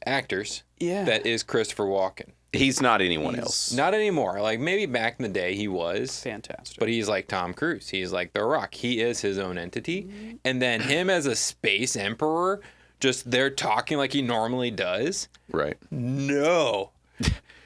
actors, Yeah. that is Christopher Walken. He's not anyone else. Not anymore. Like maybe back in the day he was. Fantastic. But he's like Tom Cruise. He's like The Rock. He is his own entity. And then him as a space emperor, just there talking like he normally does. Right. No.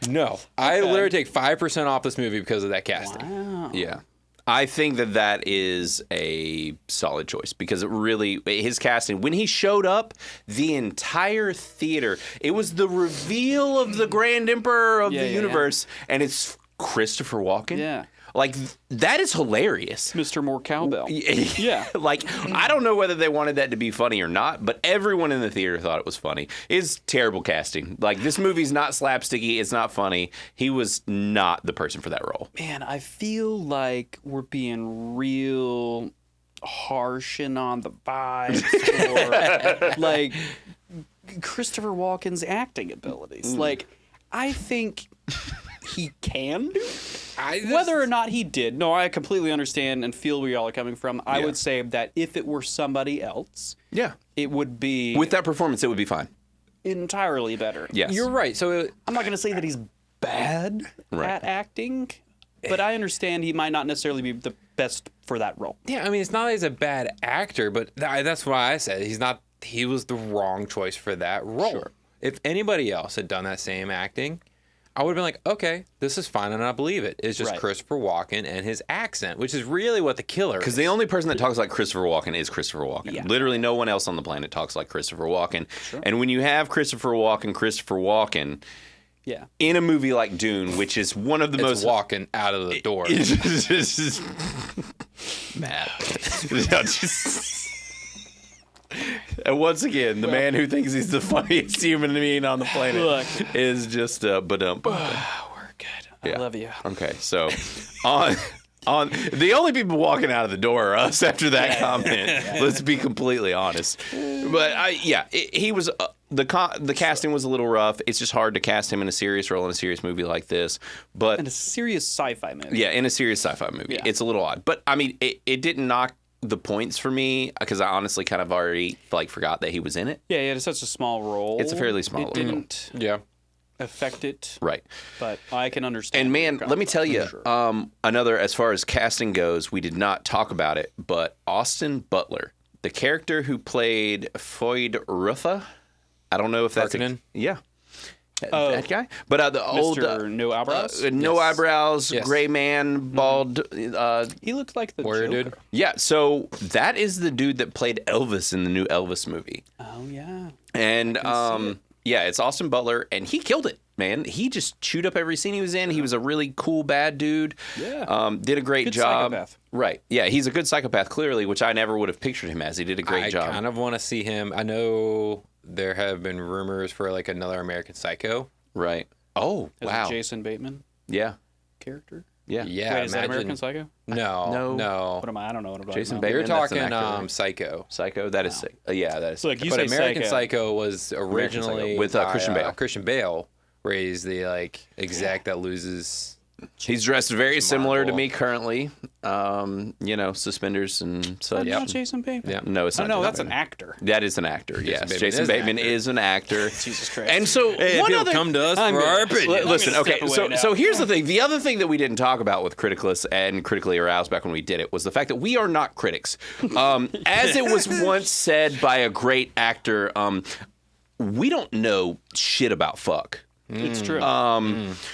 No. I literally take 5% off this movie because of that casting. Wow. Yeah. I think that is a solid choice because it really, his casting, when he showed up, the entire theater, it was the reveal of the Grand Emperor of the universe, and it's Christopher Walken. Yeah. Like, that is hilarious. Mr. More Cowbell. Yeah. Like, I don't know whether they wanted that to be funny or not, but everyone in the theater thought it was funny. It's terrible casting. Like, this movie's not slapsticky. It's not funny. He was not the person for that role. Man, I feel like we're being real harsh and on the vibes for, like, Christopher Walken's acting abilities. Like, I think he can do it. Whether or not he did, no, I completely understand and feel where y'all are coming from. I would say that if it were somebody else, it would be With that performance, it would be fine. entirely better. Yes. You're right. So I'm not going to say that he's bad at acting, but I understand he might not necessarily be the best for that role. yeah, I mean, it's not that he's a bad actor, but that's why I said he was the wrong choice for that role. Sure. If anybody else had done that same acting, I would have been like, okay, this is fine, and I believe it. It's just Christopher Walken and his accent, which is really what the killer is. Because the only person that talks like Christopher Walken is Christopher Walken. Yeah. Literally no one else on the planet talks like Christopher Walken. Sure. And when you have Christopher Walken in a movie like Dune, which is one of the most... walking out of the door. Matt. And once again, the man who thinks he's the funniest human being on the planet is just We're good. I love you. Okay, so on the only people walking out of the door are us after that comment. Let's be completely honest. But he was the casting was a little rough. It's just hard to cast him in a serious role in a serious movie like this. But in a serious sci-fi movie. Yeah, in a serious sci-fi movie, it's a little odd. But I mean, it didn't knock the points for me because I honestly kind of already forgot that he was in it. Yeah, it's such a small role. It's a fairly small role. It didn't affect it. Right. But I can understand. And man, let me tell you, another, as far as casting goes, we did not talk about it, but Austin Butler, the character who played Foyd Rutha, I don't know if that's that guy, but the old No Eyebrows, no eyebrows, gray man, bald. He looked like the Warrior Joker. dude. Yeah, so that is the dude that played Elvis in the new Elvis movie. Oh yeah, and it's Austin Butler, and he killed it, man. He just chewed up every scene he was in. He was a really cool bad dude. Yeah, did a great good job. Psychopath. Right. Yeah, he's a good psychopath, clearly, which I never would have pictured him as. He did a great job. I kind of want to see him. I know there have been rumors for like another American Psycho. Right. Oh, As wow. a Jason Bateman Yeah. character. Yeah. Wait, is that American Psycho? No. What am I? I don't know what I'm Jason about. Bateman. You're That's an talking actor. Psycho. Psycho. That is. Yeah, that is. Look, you But say American Psycho. Psycho was originally with by, Christian Bale. Christian Bale, where he's the exec that loses. He's dressed very similar to Marvel. me currently. Suspenders and such. Not Jason Bateman. Yeah. No, it's not. No, Jason that's an Bateman. actor. That is an actor. Yes, Bateman Jason is an Bateman actor. is an actor. Jesus Christ. And so one other come to us I'm for gonna- our opinion. Listen, I'm gonna okay, step away so now. here's the thing. The other thing that we didn't talk about with Criticless and Critically Aroused back when we did it was the fact that we are not critics. As it was once said by a great actor, we don't know shit about fuck. It's true.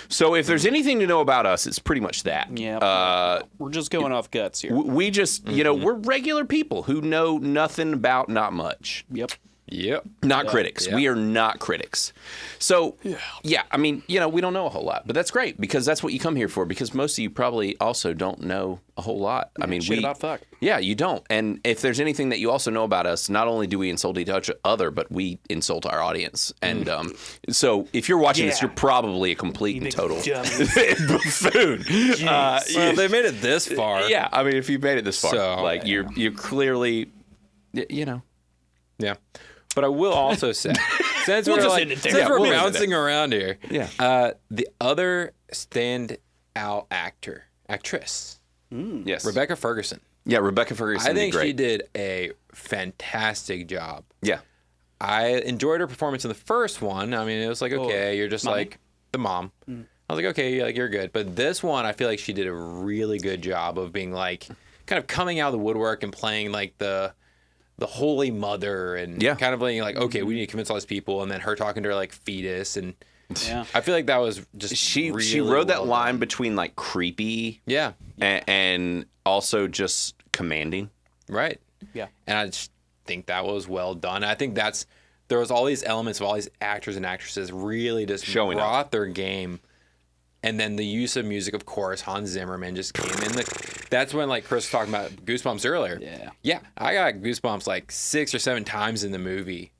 So if there's anything to know about us, it's pretty much that. Yeah. We're just going off guts here. We just, we're regular people who know nothing about not much. Yep. Yep. Not critics. Yeah. We are not critics. So, I mean, we don't know a whole lot, but that's great because that's what you come here for because most of you probably also don't know a whole lot. I mean, Shit about fuck. Yeah, you don't. And if there's anything that you also know about us, not only do we insult each other, but we insult our audience. And so if you're watching this, you're probably a complete and total buffoon. Well, they made it this far. Yeah, I mean, if you made it this far, So, you're clearly, Yeah. But I will also say, since We'll we're, just end it there. since we're we'll end it bouncing around here, the other standout actress, yes, Rebecca Ferguson. Yeah, Rebecca Ferguson. I think did great. she did a fantastic job. Yeah. I enjoyed her performance in the first one. I mean, it was like, okay, you're just Mommy? like the mom. I was like, okay, like you're good. But this one, I feel like she did a really good job of being like, kind of coming out of the woodwork and playing like the holy mother and kind of being like, okay, we need to convince all these people, and then her talking to her like fetus, and I feel like that was just she really rode that well line done. between like creepy, Yeah, and also just commanding. right. Yeah. And I just think that was well done. I think there was all these elements of all these actors and actresses really just Showing brought their game. And then the use of music, of course, Hans Zimmerman just came in. That's when, like Chris was talking about Goosebumps earlier. Yeah, I got Goosebumps like 6 or 7 times in the movie.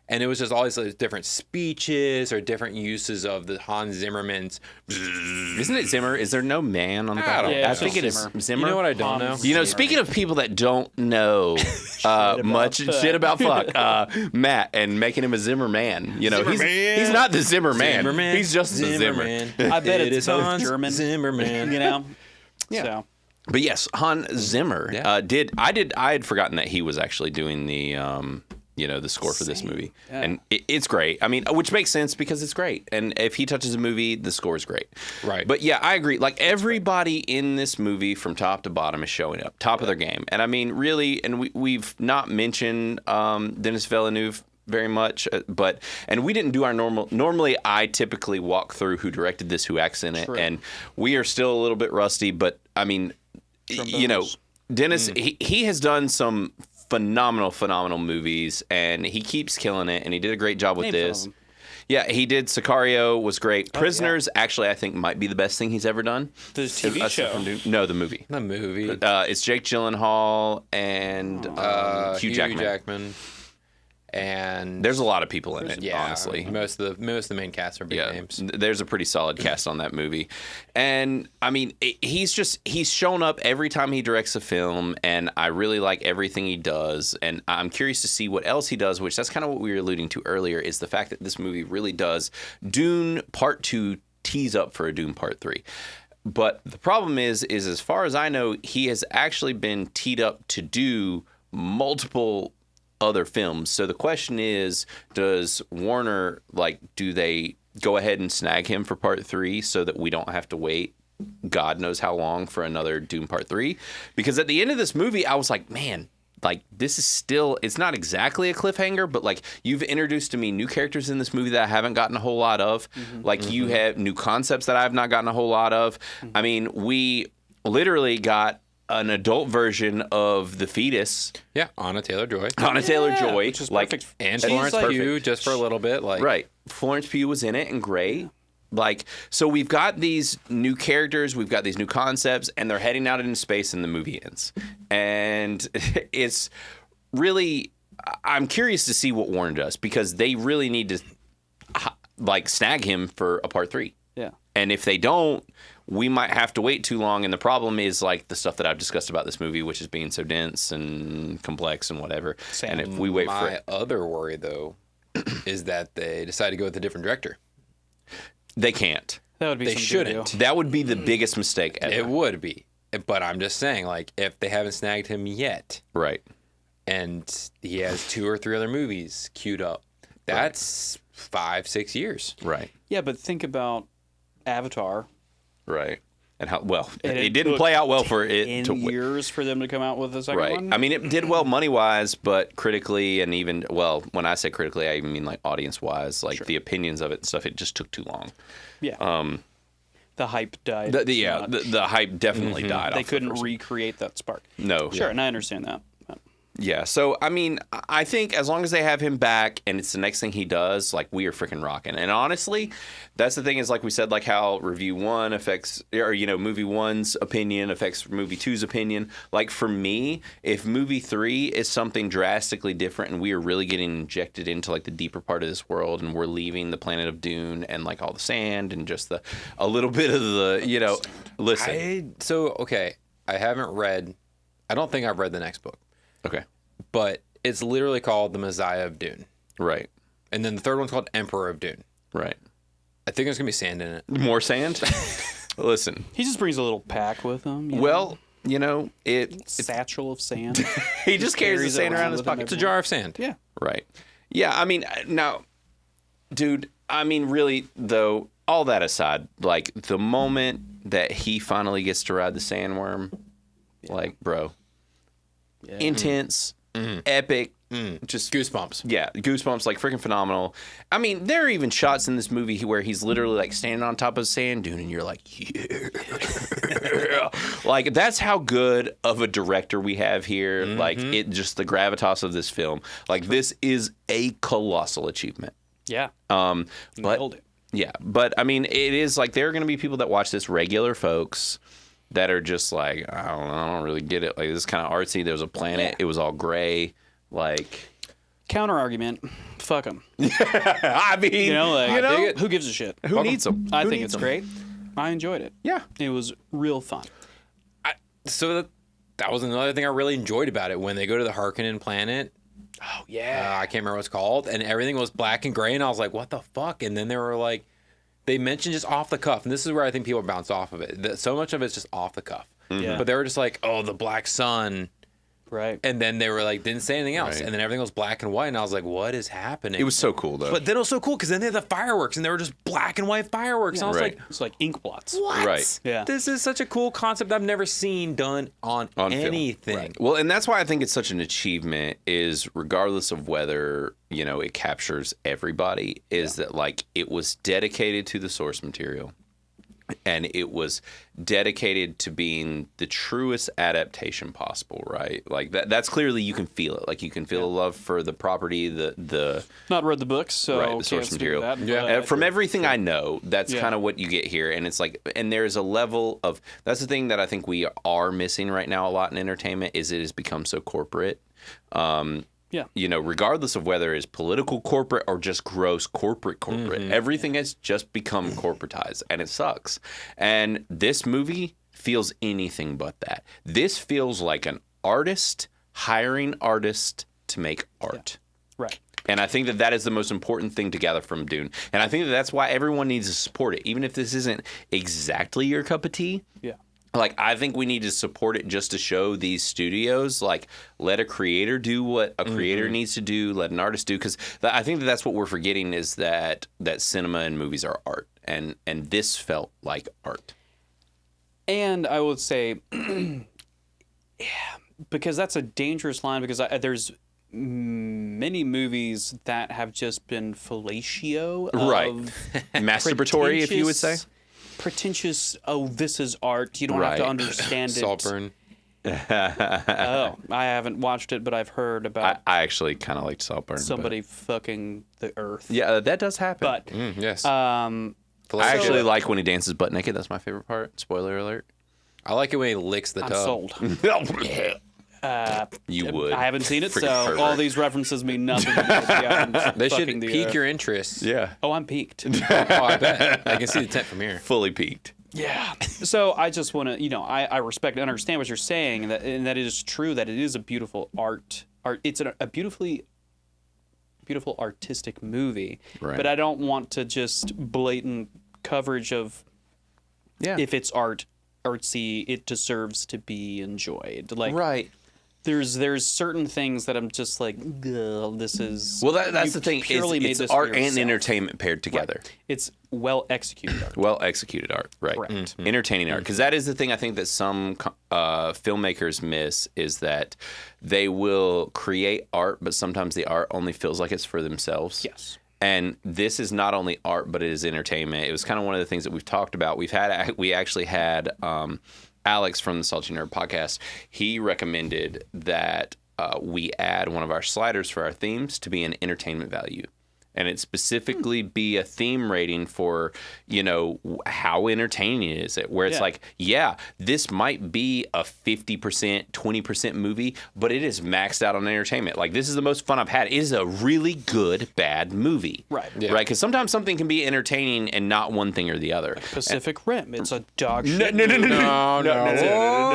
And it was just all these different speeches or different uses of the Hans Zimmerman's. Isn't it Zimmer? Is there no man on the I back? don't Yeah, I it's think just it is Zimmer. Zimmer. You know what I don't know? You know, speaking of people that don't know much shit about fuck, Matt, and making him a Zimmer man. You know, he's not the Zimmer man. Zimmerman. He's just the Zimmer. I bet It it's is both Hans German. Zimmerman. You know? Yeah. So, But yes, Hans Zimmer Yeah. I had forgotten that he was actually doing the the score for this movie, and it's great. I mean, which makes sense because it's great, and if he touches a movie, the score is great. Right. But yeah, I agree. Like everybody in this movie, from top to bottom, is showing up, top of their game, and I mean, really, and we've not mentioned Denis Villeneuve very much, and we didn't do our normally I typically walk through who directed this, who acts in it, and we are still a little bit rusty, but I mean, you know, Dennis, he has done some phenomenal movies, and he keeps killing it, and he did a great job with this. Yeah, he did. Sicario was great. Prisoners, actually, I think might be the best thing he's ever done. the TV show. No, the movie. The movie. It's Jake Gyllenhaal and Hugh Jackman. And There's a lot of people in it, honestly. Most of the main cast are big names. There's a pretty solid cast on that movie. And I mean, he's shown up every time he directs a film, and I really like everything he does. And I'm curious to see what else he does, which that's kind of what we were alluding to earlier, is the fact that this movie really does Dune Part 2 tease up for a Dune Part 3. But the problem is as far as I know, he has actually been teed up to do multiple other films. So the question is, does Warner, do they go ahead and snag him for Part 3 so that we don't have to wait God knows how long for another Dune Part 3? Because at the end of this movie, I was like, man, this is still, it's not exactly a cliffhanger, but you've introduced to me new characters in this movie that I haven't gotten a whole lot of. You have new concepts that I have not gotten a whole lot of. I mean, we literally got an adult version of the fetus. Yeah, Anna Taylor-Joy. Anna Taylor-Joy. Which is perfect. And She's Florence Pugh, just for a little bit. Right. Florence Pugh was in it and great. So we've got these new characters, we've got these new concepts, and they're heading out into space and the movie ends. And it's really, I'm curious to see what Warner does, because they really need to snag him for a Part 3. Yeah. And if they don't, we might have to wait too long. And the problem is the stuff that I've discussed about this movie, which is being so dense and complex and whatever. And if we wait for My other worry, though, is that they decide to go with a different director. They can't. That would be They some shouldn't. doo-doo. That would be the biggest mistake ever. It would be. But I'm just saying, if they haven't snagged him yet, Right. and he has 2 or 3 other movies queued up, that's 5-6 years. Right. Yeah, but think about Avatar. Right. And how well And it it didn't took play out well for it 10 to wait. years for them to come out with a second Right. one. I mean, it did well money wise, but critically, and even when I say critically, I even mean audience wise, the opinions of it and stuff. It just took too long. Yeah. The hype died. The hype definitely died. They off the couldn't first. recreate that spark. No. Sure, and I understand that. Yeah, so I mean, I think as long as they have him back and it's the next thing he does, we are freaking rocking. And honestly, that's the thing is, we said, how review 1 affects, or movie 1's opinion affects movie 2's opinion. For me, if movie 3 is something drastically different and we are really getting injected into the deeper part of this world, and we're leaving the planet of Dune and all the sand and just a little bit of the listen. I don't think I've read the next book. Okay. But it's literally called The Messiah of Dune. Right. And then the third one's called Emperor of Dune. Right. I think there's going to be sand in it. More sand? Listen. He just brings a little pack with him. Well, satchel of sand. he just carries the sand around his pocket. It's a jar of sand. Yeah. Right. Yeah, I mean, now, dude, really, though, all that aside, like the moment that he finally gets to ride the sandworm, like, bro, intense, epic, just goosebumps. Yeah, goosebumps, like freaking phenomenal. I mean, there are even shots in this movie where he's literally like standing on top of a sand dune, and you're like, yeah. Like, that's how good of a director we have here. Like, it just the gravitas of this film. Like, this is a colossal achievement. Yeah. Nailed it. Yeah, but I mean, it is like there are going to be people that watch this, regular folks that are just like, I don't really get it. Like, this is kind of artsy. There was a planet. It was all gray. Like, counter argument, fuck them. I mean, who gives a shit? Who needs them? I think it's great. I enjoyed it. Yeah, it was real fun. So that was another thing I really enjoyed about it, when they go to the Harkonnen planet. Oh yeah, I can't remember what it's called, and everything was black and gray, and I was like, what the fuck? And then they were like, they mentioned just off the cuff, and this is where I think people bounce off of it. So much of it's just off the cuff. Yeah. But they were just like, oh, the black sun. Right. And then they were like, didn't say anything else. Right. And then everything was black and white. And I was like, what is happening? it was so cool though. But then it was so cool because then they had the fireworks and they were just black and white fireworks. And I was Right. like, It's like ink blots. what? Right. Yeah. This is such a cool concept I've never seen done on film. anything. Right. Well, and that's why I think it's such an achievement, is regardless of whether, it captures everybody, is that like it was dedicated to the source material. And it was dedicated to being the truest adaptation possible, right? Like that's clearly, you can feel it. Like, you can feel the love for the property, the Not read the books, so right, the can't source speak material. to that, Yeah. but- From everything I know, that's Yeah. kind of what you get here. And it's like, and there's a level of, that's the thing that I think we are missing right now a lot in entertainment, is it has become so corporate. Yeah. Regardless of whether it's political corporate or just gross corporate, everything has just become corporatized, and it sucks. And this movie feels anything but that. This feels like an artist hiring artists to make art. Right. And I think that is the most important thing to gather from Dune. And I think that that's why everyone needs to support it, even if this isn't exactly your cup of tea. Yeah. Like, I think we need to support it just to show these studios, like, let a creator do what a creator needs to do, let an artist do. Because I think that's what we're forgetting, is that cinema and movies are art. And this felt like art. And I would say, because that's a dangerous line, because there's many movies that have just been fellatio of Right. Masturbatory, if you would say. Pretentious, oh, this is art. You don't have Right. to understand it. Saltburn. Oh, I haven't watched it, but I've heard about I actually kind of liked Saltburn. somebody fucking the earth. Yeah, that does happen. But Yes. I actually like when he dances butt naked. That's my favorite part. Spoiler alert. I like it when he licks the I'm tub. sold. You would. I haven't seen it, Freaking so pervert. all these references mean nothing. Beyond They should fucking the pique earth. your interest. Yeah. Oh, I'm peaked. Oh, I bet. I can see the tent from here. Fully peaked. Yeah. So I just want to, I respect and understand what you're saying, and that it is true that it is a beautiful art. It's a beautiful artistic movie. Right. But I don't want to just blatant coverage of if it's artsy, it deserves to be enjoyed. Like, Right. there's certain things that I'm just like, "Ugh, this is. Well, that's you the thing. purely made It's this for art and yourself." entertainment paired together. It's well executed art. Well executed art, right? Correct. Entertaining art, because that is the thing I think that some filmmakers miss, is that they will create art, but sometimes the art only feels like it's for themselves. Yes. And this is not only art, but it is entertainment. It was kind of one of the things that we've talked about. We actually had Alex from the Salty Nerd podcast. He recommended that we add one of our sliders for our themes to be an entertainment value. And it specifically be a theme rating for, how entertaining is it? Where it's like, this might be a 50%, 20% movie, but it is maxed out on entertainment. Like, this is the most fun I've had. It is a really good, bad movie. Right. Yeah. Right? Because sometimes something can be entertaining and not one thing or the other. Pacific Rim. It's a dog shit. No.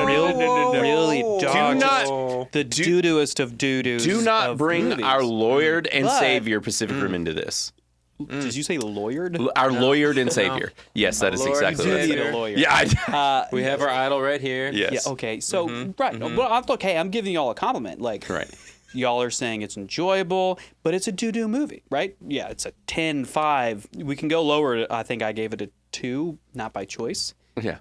Really dog not- shit. The doo-dooest of doo-doos. Do not of bring movies. our lawyered and But- savior Pacific Rim into this. Did you say lawyered? Our lawyered and savior. Yes, that is Lord exactly You what I need said. a lawyer. Yeah. We have our idol right here. Yes. Yeah. Okay. So right. Well, okay. I'm giving you all a compliment. Like. Right. y'all are saying it's enjoyable, but it's a doo-doo movie, right? Yeah, it's a 10-5. We can go lower. I think I gave it a 2, not by choice. Yeah.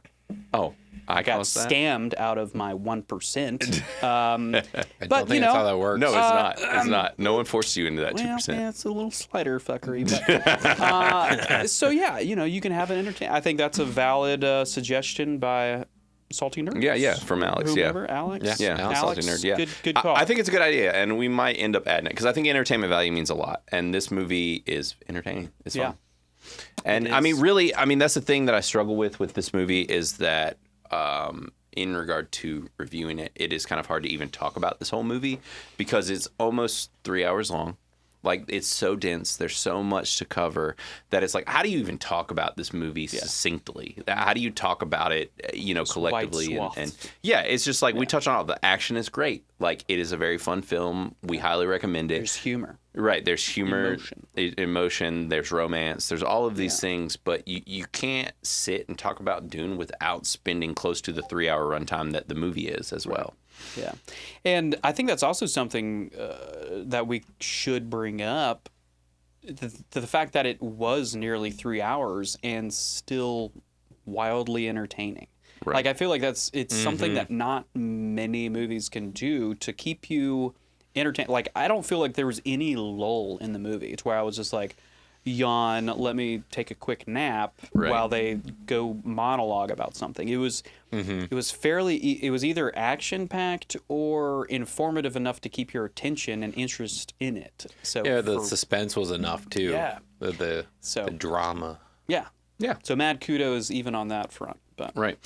Oh, I Got caused that? scammed out of my 1%. I don't think that's how that works. No, it's not. It's not. No one forced you into that 2%. Well, yeah, it's a little slider fuckery. But, so yeah, you can have an entertain. I think that's a valid suggestion by Salty Nerd. Yeah, from Alex. Whomever, Alex. Yeah, Alex, Salty Nerd. Yeah, good call. I think it's a good idea, and we might end up adding it because I think entertainment value means a lot, and this movie is entertaining. It's fun. And I mean, really, that's the thing that I struggle with this movie is that in regard to reviewing it, it is kind of hard to even talk about this whole movie because it's almost 3 hours long. Like, it's so dense. There's so much to cover that it's like, how do you even talk about this movie succinctly? How do you talk about it, collectively? And yeah, it's just like we touch on all the action is great. Like, it is a very fun film. We highly recommend it. There's humor. Right. There's humor, emotion, there's romance, there's all of these things, but you can't sit and talk about Dune without spending close to the 3-hour runtime that the movie is as well. Yeah. And I think that's also something that we should bring up, the fact that it was nearly 3 hours and still wildly entertaining. Right. Like, I feel like it's something that not many movies can do to keep you entertained. Like, I don't feel like there was any lull in the movie. It's where I was just like, yawn, let me take a quick nap while they go monologue about something. It was it was either action packed or informative enough to keep your attention and interest in it. So the suspense was enough too. Yeah. The drama. Yeah. Yeah. So mad kudos even on that front. But Right.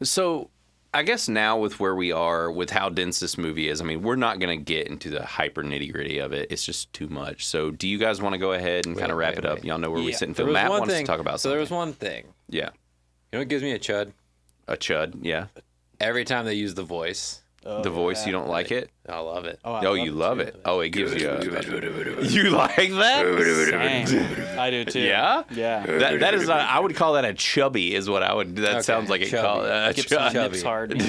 So I guess now with where we are, with how dense this movie is, we're not going to get into the hyper nitty-gritty of it. It's just too much. So do you guys want to go ahead and kind of wrap it up? Y'all know where we sit and film. Matt wants to talk about something. So there was one thing. Yeah. You know what gives me a chud? A chud, yeah. Every time they use the voice. The voice, you don't like it? I love it. Oh, you love it. Oh, it gives you You like that? same. I do too. Yeah? Yeah. That is, I would call that a chubby, is what I would, that sounds like it called Gets some nips hard.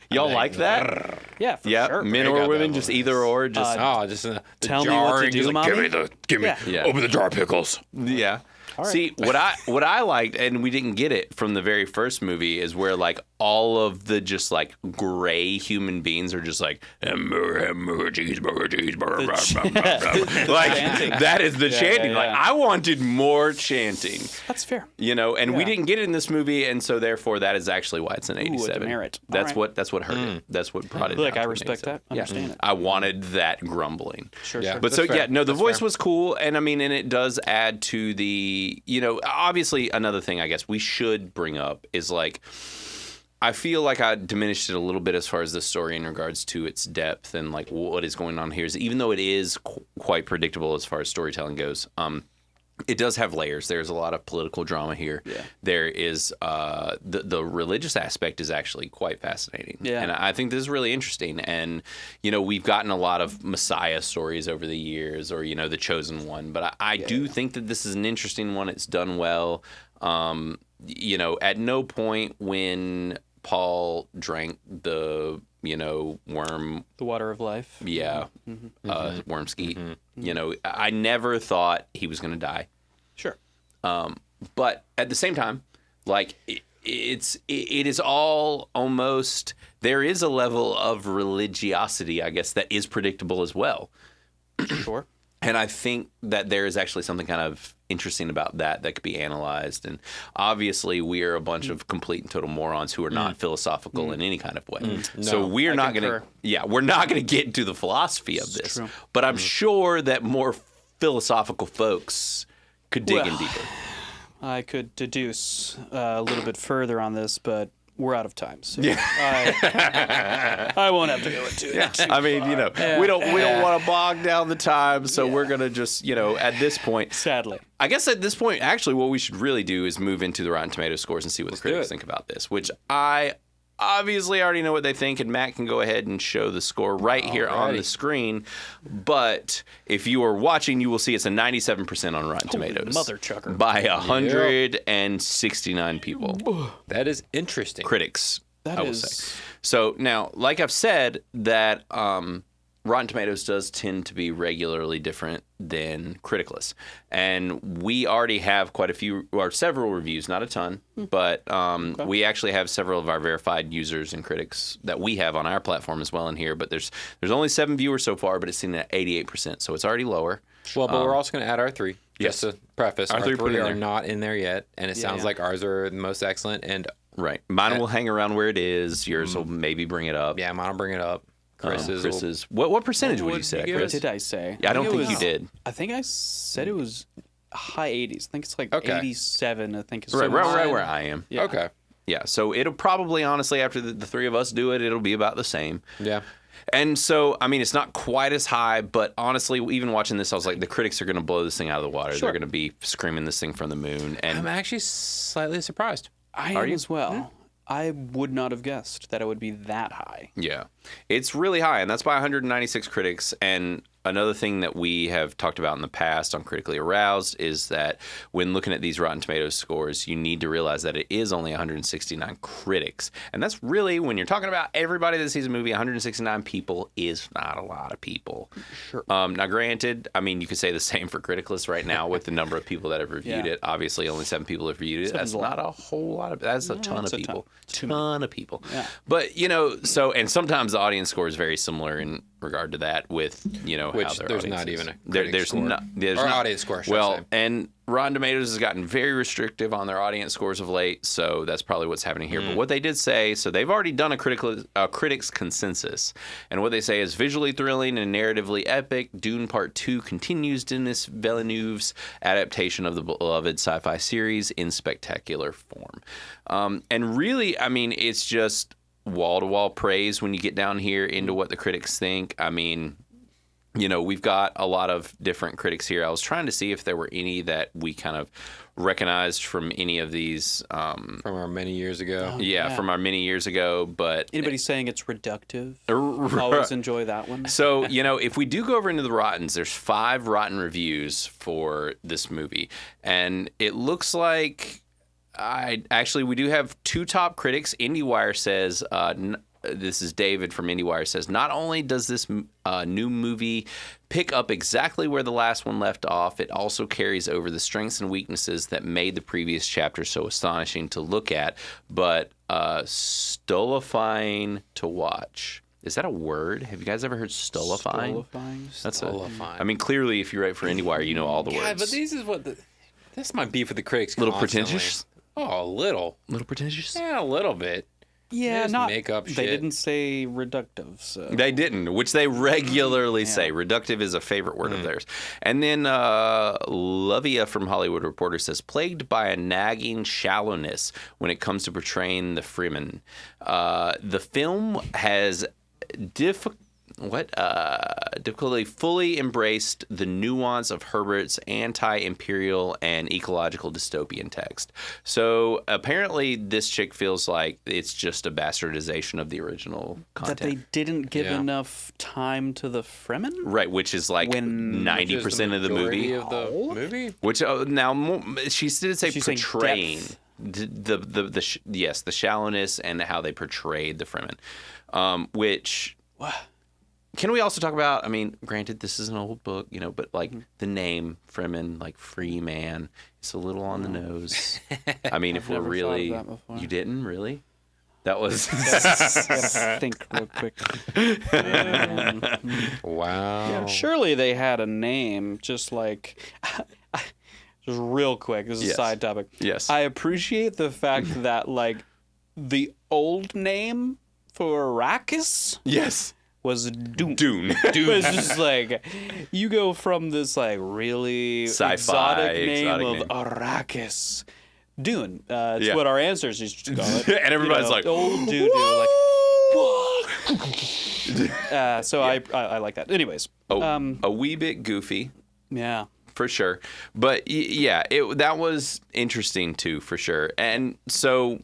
Y'all like that? Yeah, for Yeah, sure. men or women, just either or, just just the Tell me jarring, what to do, just like, mommy. give me, open the jar of pickles. Yeah. See, what I liked, and we didn't get it from the very first movie, is where like all of the just like gray human beings are just like hamburger, cheeseburger. Like that is the chanting. yeah. Like I wanted more chanting. That's fair. And we didn't get it in this movie, and so therefore that is actually why it's an 87. demerit. That's All right. what hurt it. That's what brought it. Look, down I to an respect 87. that. Understand it. I wanted that grumbling. Sure. But That's so fair. the That's voice fair. was cool, and and it does add to the obviously another thing I guess we should bring up is like I feel like I diminished it a little bit as far as the story in regards to its depth and like what is going on here. Is even though it is quite predictable as far as storytelling goes, it does have layers. There's a lot of political drama here. Yeah. There is the religious aspect is actually quite fascinating. Yeah. And I think this is really interesting. And, we've gotten a lot of Messiah stories over the years or, the chosen one. But I do think that this is an interesting one. It's done well. At no point when Paul drank the, worm. The water of life. Yeah. Worm skeet. I never thought he was going to die. Sure. But at the same time, like it is all almost, there is a level of religiosity, I guess, that is predictable as well. Sure. And I think that there is actually something kind of interesting about that could be analyzed. And obviously, we are a bunch of complete and total morons who are not philosophical in any kind of way. So we're not going to, we're not going to get into the philosophy of this. True. But I'm sure that more philosophical folks could dig in deeper. I could deduce a little bit further on this, but we're out of time. So I won't have to go into it. I mean, we don't want to bog down the time, so we're gonna just, at this point. Sadly. I guess at this point, actually, what we should really do is move into the Rotten Tomatoes scores and see what the critics think about this. Which I obviously already know what they think, and Matt can go ahead and show the score right here on the screen. But if you are watching, you will see it's a 97% on Rotten Tomatoes. Mother chucker. By 169 people. That is interesting. Critics, That I will is- say. So now, like I've said, that Rotten Tomatoes does tend to be regularly different than Criticless. And we already have quite a few, or several reviews, not a ton, but we actually have several of our verified users and critics that we have on our platform as well in here. But there's only 7 viewers so far, but it's seen at 88%, so it's already lower. Well, but we're also going to add our 3. Yes. Just to preface, our 3 are are not in there yet, and it sounds like ours are the most excellent. And right. Mine will hang around where it is. Yours will maybe bring it up. yeah, mine will bring it up. Chris's. What percentage would you say, What Chris? did I say? I don't think you did. I think I said it was high 80s. I think it's like Okay. 87. I think it's Right where I am. Yeah. Okay. Yeah, so it'll probably, honestly, after the 3 of us do it, it'll be about the same. Yeah. And so, I mean, it's not quite as high, but honestly, even watching this, I was like, the critics are going to blow this thing out of the water. Sure. They're going to be screaming this thing from the moon. And I'm actually slightly surprised. I am as well. I would not have guessed that it would be that high. yeah, it's really high, and that's by 196 critics. And another thing that we have talked about in the past on Critically Aroused is that when looking at these Rotten Tomatoes scores, you need to realize that it is only 169 critics. And that's really, when you're talking about everybody that sees a movie, 169 people is not a lot of people. Sure. Now, granted, I mean, you could say the same for Criticless right now with the number of people that have reviewed it. Obviously, only 7 people have reviewed it. That's not a whole lot of, that's a ton of people. Ton of people. Yeah. But, you know, so, and sometimes the audience score is very similar in regard to that with, you know, Which how their there's audience not is. even a critic there's score. not there's Or not, audience score, should I well, say. and Rotten Tomatoes has gotten very restrictive on their audience scores of late, so that's probably what's happening here. But what they did say, so they've already done a critics consensus, and what they say is visually thrilling and narratively epic. Dune Part 2 continues Denis Villeneuve's adaptation of the beloved sci-fi series in spectacular form. And really, I mean, it's just wall-to-wall praise when you get down here into what the critics think. I mean, you know, we've got a lot of different critics here. I was trying to see if there were any that we kind of recognized from any of these. From our many years ago. From our many years ago. But Anybody saying it's reductive? Always enjoy that one. so, you know, if we do go over into the Rottens, there's 5 Rotten reviews for this movie. And it looks like we do have 2 top critics. IndieWire says, this is David from IndieWire, says, not only does this new movie pick up exactly where the last one left off, it also carries over the strengths and weaknesses that made the previous chapter so astonishing to look at, but stultifying to watch. Is that a word? Have you guys ever heard stultifying? That's Stultifying. I mean, clearly, if you write for IndieWire, you know all the words. Yeah, but this might be for the critics. A little constantly. pretentious? Oh, a little. Little pretentious? Yeah, a little bit. Yeah, just not make up They shit. didn't say reductive. So. They didn't, which they regularly say. Reductive is a favorite word of theirs. And then Lavia from Hollywood Reporter says, plagued by a nagging shallowness when it comes to portraying the Fremen. The film has difficultly fully embraced the nuance of Herbert's anti-imperial and ecological dystopian text. So apparently this chick feels like it's just a bastardization of the original content. That they didn't give enough time to the Fremen? Right, which is like 90% of the movie. Of the movie? Which she did say She's saying portraying depth. the shallowness and how they portrayed the Fremen, which. Can we also talk about, I mean, granted, this is an old book, you know, but like the name Fremen, like free man, it's a little on the nose. I mean, if we're never really, thought of that before. you didn't really? That was. Gotta think real quick. Wow. Yeah, surely they had a name, just like. Just real quick, this is a side topic. Yes. I appreciate the fact that, like, the old name for Arrakis Yes. was Dune. Dune. It was just like, you go from this, like, really Sci-fi, exotic name exotic of name. Arrakis. Dune. It's what our ancestors used to call it. And everybody's like, old Dune. Like, so I like that. Anyways. a wee bit goofy. Yeah. For sure. But yeah, that was interesting too, for sure. And so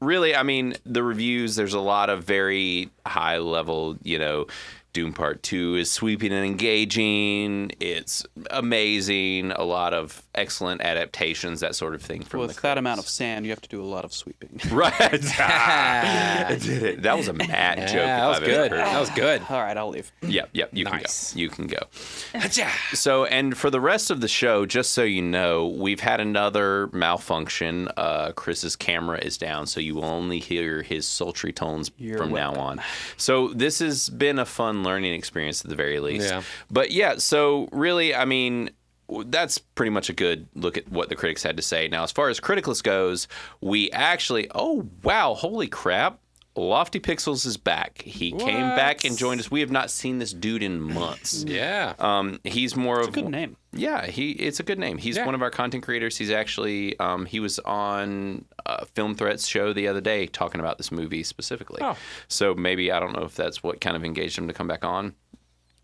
really, I mean, the reviews, there's a lot of very high level, you know, Dune Part 2 is sweeping and engaging. It's amazing. A lot of excellent adaptations, that sort of thing. From With that amount of sand, you have to do a lot of sweeping. Right. I did it. That was a Matt joke. That was good. That was good. All right, I'll leave. Yep. You Nice. can go. You can go. So, and for the rest of the show, just so you know, we've had another malfunction. Chris's camera is down, so you will only hear his sultry tones from now on. So this has been a fun learning experience at the very least. Yeah. But yeah, so really, I mean, that's pretty much a good look at what the critics had to say. Now, as far as Criticless goes, we actually, oh, wow, holy crap. Lofty Pixels is back. He came back and joined us. We have not seen this dude in months. Yeah. He's more of a good name. Yeah, it's a good name. He's one of our content creators. He's actually he was on Film Threats show the other day talking about this movie specifically. Oh. So maybe I don't know if that's what kind of engaged him to come back on.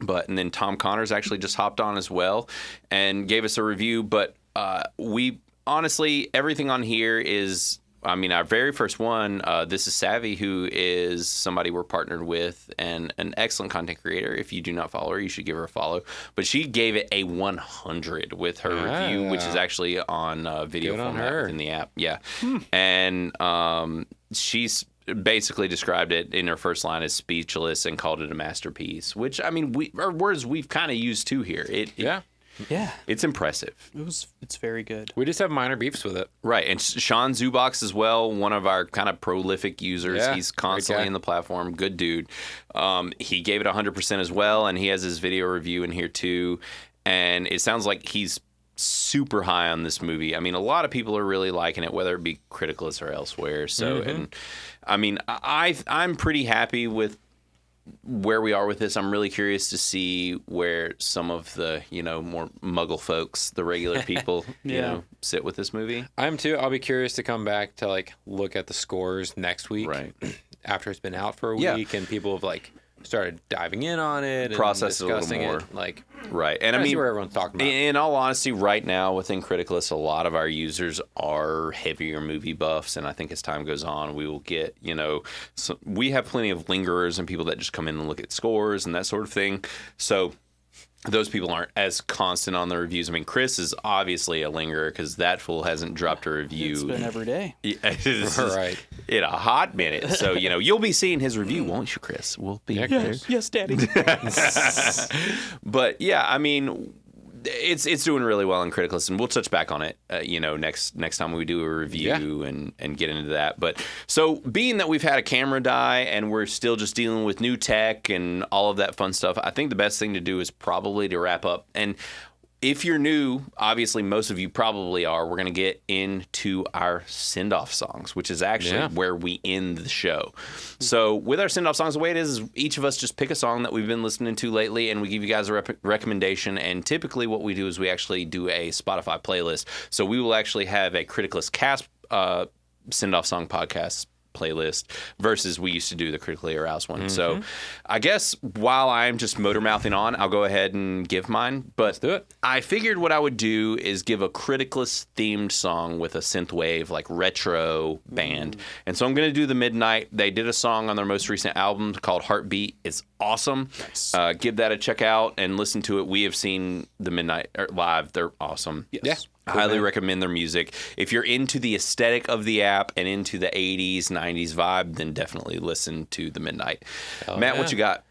And then Tom Connors actually just hopped on as well and gave us a review. But we honestly, everything on here is, I mean, our very first one, this is Savvy, who is somebody we're partnered with and an excellent content creator. If you do not follow her, you should give her a follow. But she gave it a 100 with her review, which is actually on video format within the app. Yeah. And she's basically described it in her first line as speechless and called it a masterpiece, which, I mean, are words we've kind of used too here. Yeah. It's impressive. It's very good. We just have minor beefs with it. Right. And Sean Zubox as well, one of our kind of prolific users. Yeah, he's constantly in the platform. Good dude. He gave it 100% as well, and he has his video review in here too. And it sounds like he's super high on this movie. I mean, a lot of people are really liking it, whether it be Criticless or elsewhere. So, and I mean, I'm pretty happy with where we are with this. I'm really curious to see where some of the, more muggle folks, the regular people, sit with this movie. I am too. I'll be curious to come back to look at the scores next week. Right. After it's been out for a week and people have started diving in on it process and discussing it a little more. It. Right. And I mean, where everyone's talking about. In all honesty, right now within Criticless, a lot of our users are heavier movie buffs. And I think as time goes on, we will get, we have plenty of lingerers and people that just come in and look at scores and that sort of thing. So those people aren't as constant on the reviews. I mean, Chris is obviously a lingerer because that fool hasn't dropped a review. It's been every day. Right. In a hot minute. So, you'll be seeing his review, won't you, Chris? We'll be there. Yes, Daddy. But, yeah, I mean, it's doing really well in Criticless, and we'll touch back on it, next time we do a review and get into that. But so being that we've had a camera die and we're still just dealing with new tech and all of that fun stuff, I think the best thing to do is probably to wrap up. And if you're new, obviously most of you probably are, we're going to get into our send-off songs, which is actually where we end the show. So with our send-off songs, the way it is each of us just pick a song that we've been listening to lately, and we give you guys a recommendation. And typically what we do is we actually do a Spotify playlist. So we will actually have a Criticless cast send-off song podcast playlist versus we used to do the Critically Aroused one. So I guess while I'm just motor mouthing on, I'll go ahead and give mine. But let's do it. I figured what I would do is give a Criticless themed song with a synthwave retro band. And so I'm going to do the Midnight. They did a song on their most recent album called Heartbeat. It's awesome. Nice. Give that a check out and listen to it. We have seen the Midnight live. They're awesome. Yes. Yeah. I highly recommend their music. If you're into the aesthetic of the app and into the 80s, 90s vibe, then definitely listen to the Midnight. Matt, what you got?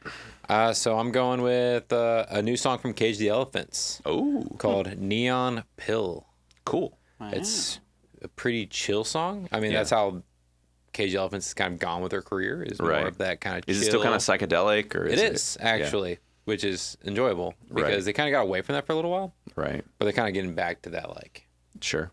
So I'm going with a new song from Cage the Elephants. Oh. Called Neon Pill. Cool. Wow. It's a pretty chill song. I mean, that's how Cage the Elephants has kind of gone with their career, is more of that kind of chill. Is it still kind of psychedelic? Or It is, actually. Yeah. Which is enjoyable because they kind of got away from that for a little while. Right. But they're kind of getting back to that, sure,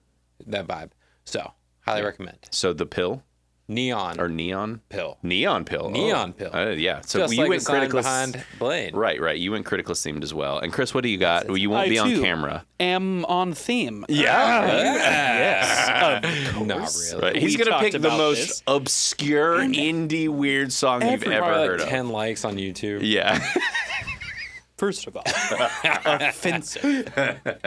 that vibe. So, highly recommend. So the pill? Neon. Or Neon? Pill. Neon Pill. Neon Pill. Yeah. So just you went Criticless behind Blaine. Right. You went Criticless themed as well. And Chris, what do you got? You won't be on camera. Am on theme. Yes. Of course. Not really. Right. He's going to pick the most obscure indie weird song you've ever heard of. 10 likes on YouTube. Yeah. First of all, offensive.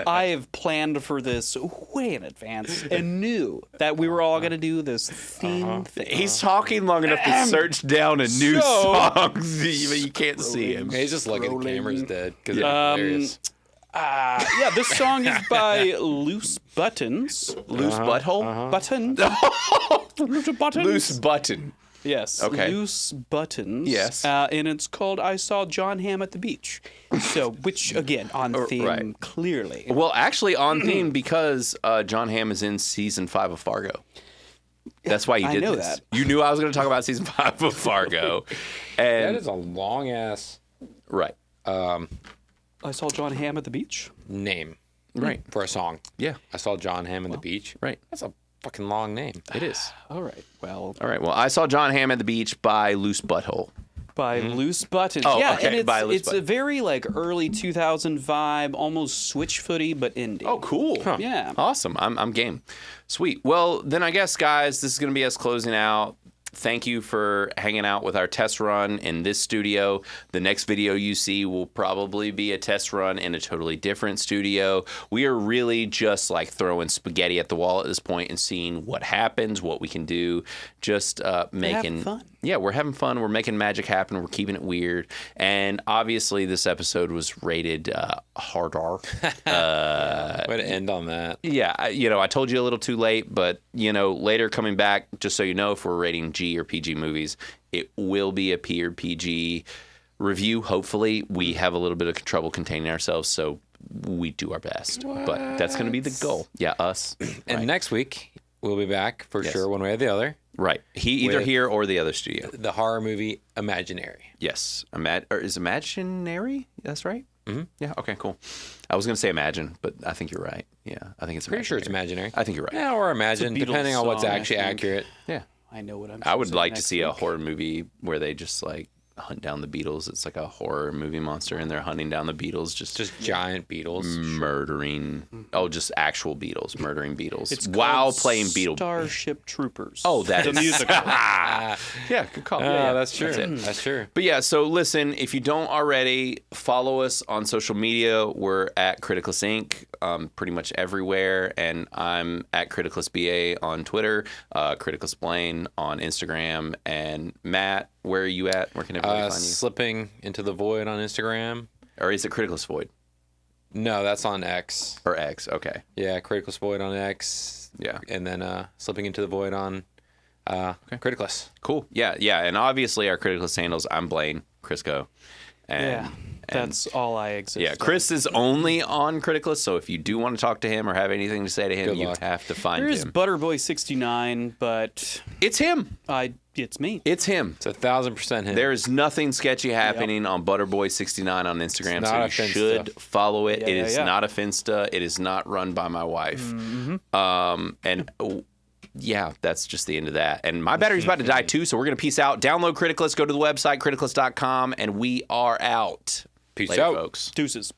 I have planned for this way in advance and knew that we were all going to do this theme thing. He's talking long enough to search down a new song. You can't see him. He's just lucky the camera's dead because it's hilarious. Yeah, this song is by Loose Buttons. Loose butthole? Button. Loose Buttons. Loose button. Yes. Okay. Loose Buttons. Yes. And it's called I Saw John Hamm at the Beach. So, which, again, on theme, right. clearly. Well, actually on theme because John Hamm is in season 5 of Fargo. That's why you did know this. that. You knew I was going to talk about season 5 of Fargo. And That is a long ass right. I Saw John Hamm at the Beach? name. Right. For a song. Yeah. I saw John Hamm on the beach. Right. That's a fucking long name. It is. All right. Well, All right. Well, I saw John Hamm at the beach by Loose Butthole. by Loose Buttons. Oh, yeah, okay, and it's, by Loose it's a Buttons. very like early 2000 vibe, almost switch-footy, but indie. Oh, cool. Yeah. Awesome. I'm game. Sweet. Well, then I guess, guys, this is going to be us closing out. Thank you for hanging out with our test run in this studio. The next video you see will probably be a test run in a totally different studio. We are really just like throwing spaghetti at the wall at this point and seeing what happens, what we can do. Just making fun. Yeah, we're having fun. We're making magic happen. We're keeping it weird. And obviously, this episode was rated hard R. Way to end on that. Yeah, I told you a little too late, but, later coming back, just so you know, if we're rating G or PG movies, it will be a P or PG review, hopefully. We have a little bit of trouble containing ourselves, so we do our best. But that's going to be the goal. Yeah, us. And next week, we'll be back for Yes. sure, one way or the other. Right. Either With- here or the other studio. The horror movie Imaginary. Yes. Is imaginary? That's right? Mm-hmm. Yeah, okay, cool. I was going to say imagine, but I think you're right. Yeah, I think it's Pretty sure it's Imaginary. I think you're right. Yeah, or Imagine, Beatles depending on what's song, I actually think. accurate. Yeah. I know what I'm I would supposed to like say to next see a week. horror movie where they just like hunt down the Beatles. It's like a horror movie monster and they're hunting down the Beatles, just Giant beetles. murdering. Oh, just actual Beatles, murdering Beatles It's while called playing Beatle. Starship Troopers. Oh, that the is musical. Yeah, good call. That's true. That's it. That's true. But yeah, so listen, if you don't already, follow us on social media. We're at Criticless Inc. Pretty much everywhere. And I'm at Criticless BA on Twitter, Criticless Blaine on Instagram. And Matt, where are you at? Where can everybody find you? Slipping into the void on Instagram. Or is it Criticless Void? No, that's on X. Or X, okay. Yeah, Criticless Void on X. Yeah. And then Slipping into the Void on Criticless. Cool. Yeah, yeah. And obviously our Criticless handles, I'm Blaine, Crisco. And, Yeah, that's all I exist. yeah, of. Chris is only on Criticless, so if you do want to talk to him or have anything to say to him, Good you luck. have to find There is him. Butterboy69, but It's him. it's me. It's him. It's 1,000% him. There is nothing sketchy happening on Butterboy69 on Instagram, It's so not you a Finsta. should follow it. Yeah, It yeah, is yeah. not a Finsta. It is not run by my wife. Yeah, that's just the end of that. And my battery's about to die too, so we're going to peace out. Download Criticless, go to the website, criticless.com, and we are out. Peace Later, out. folks. Deuces.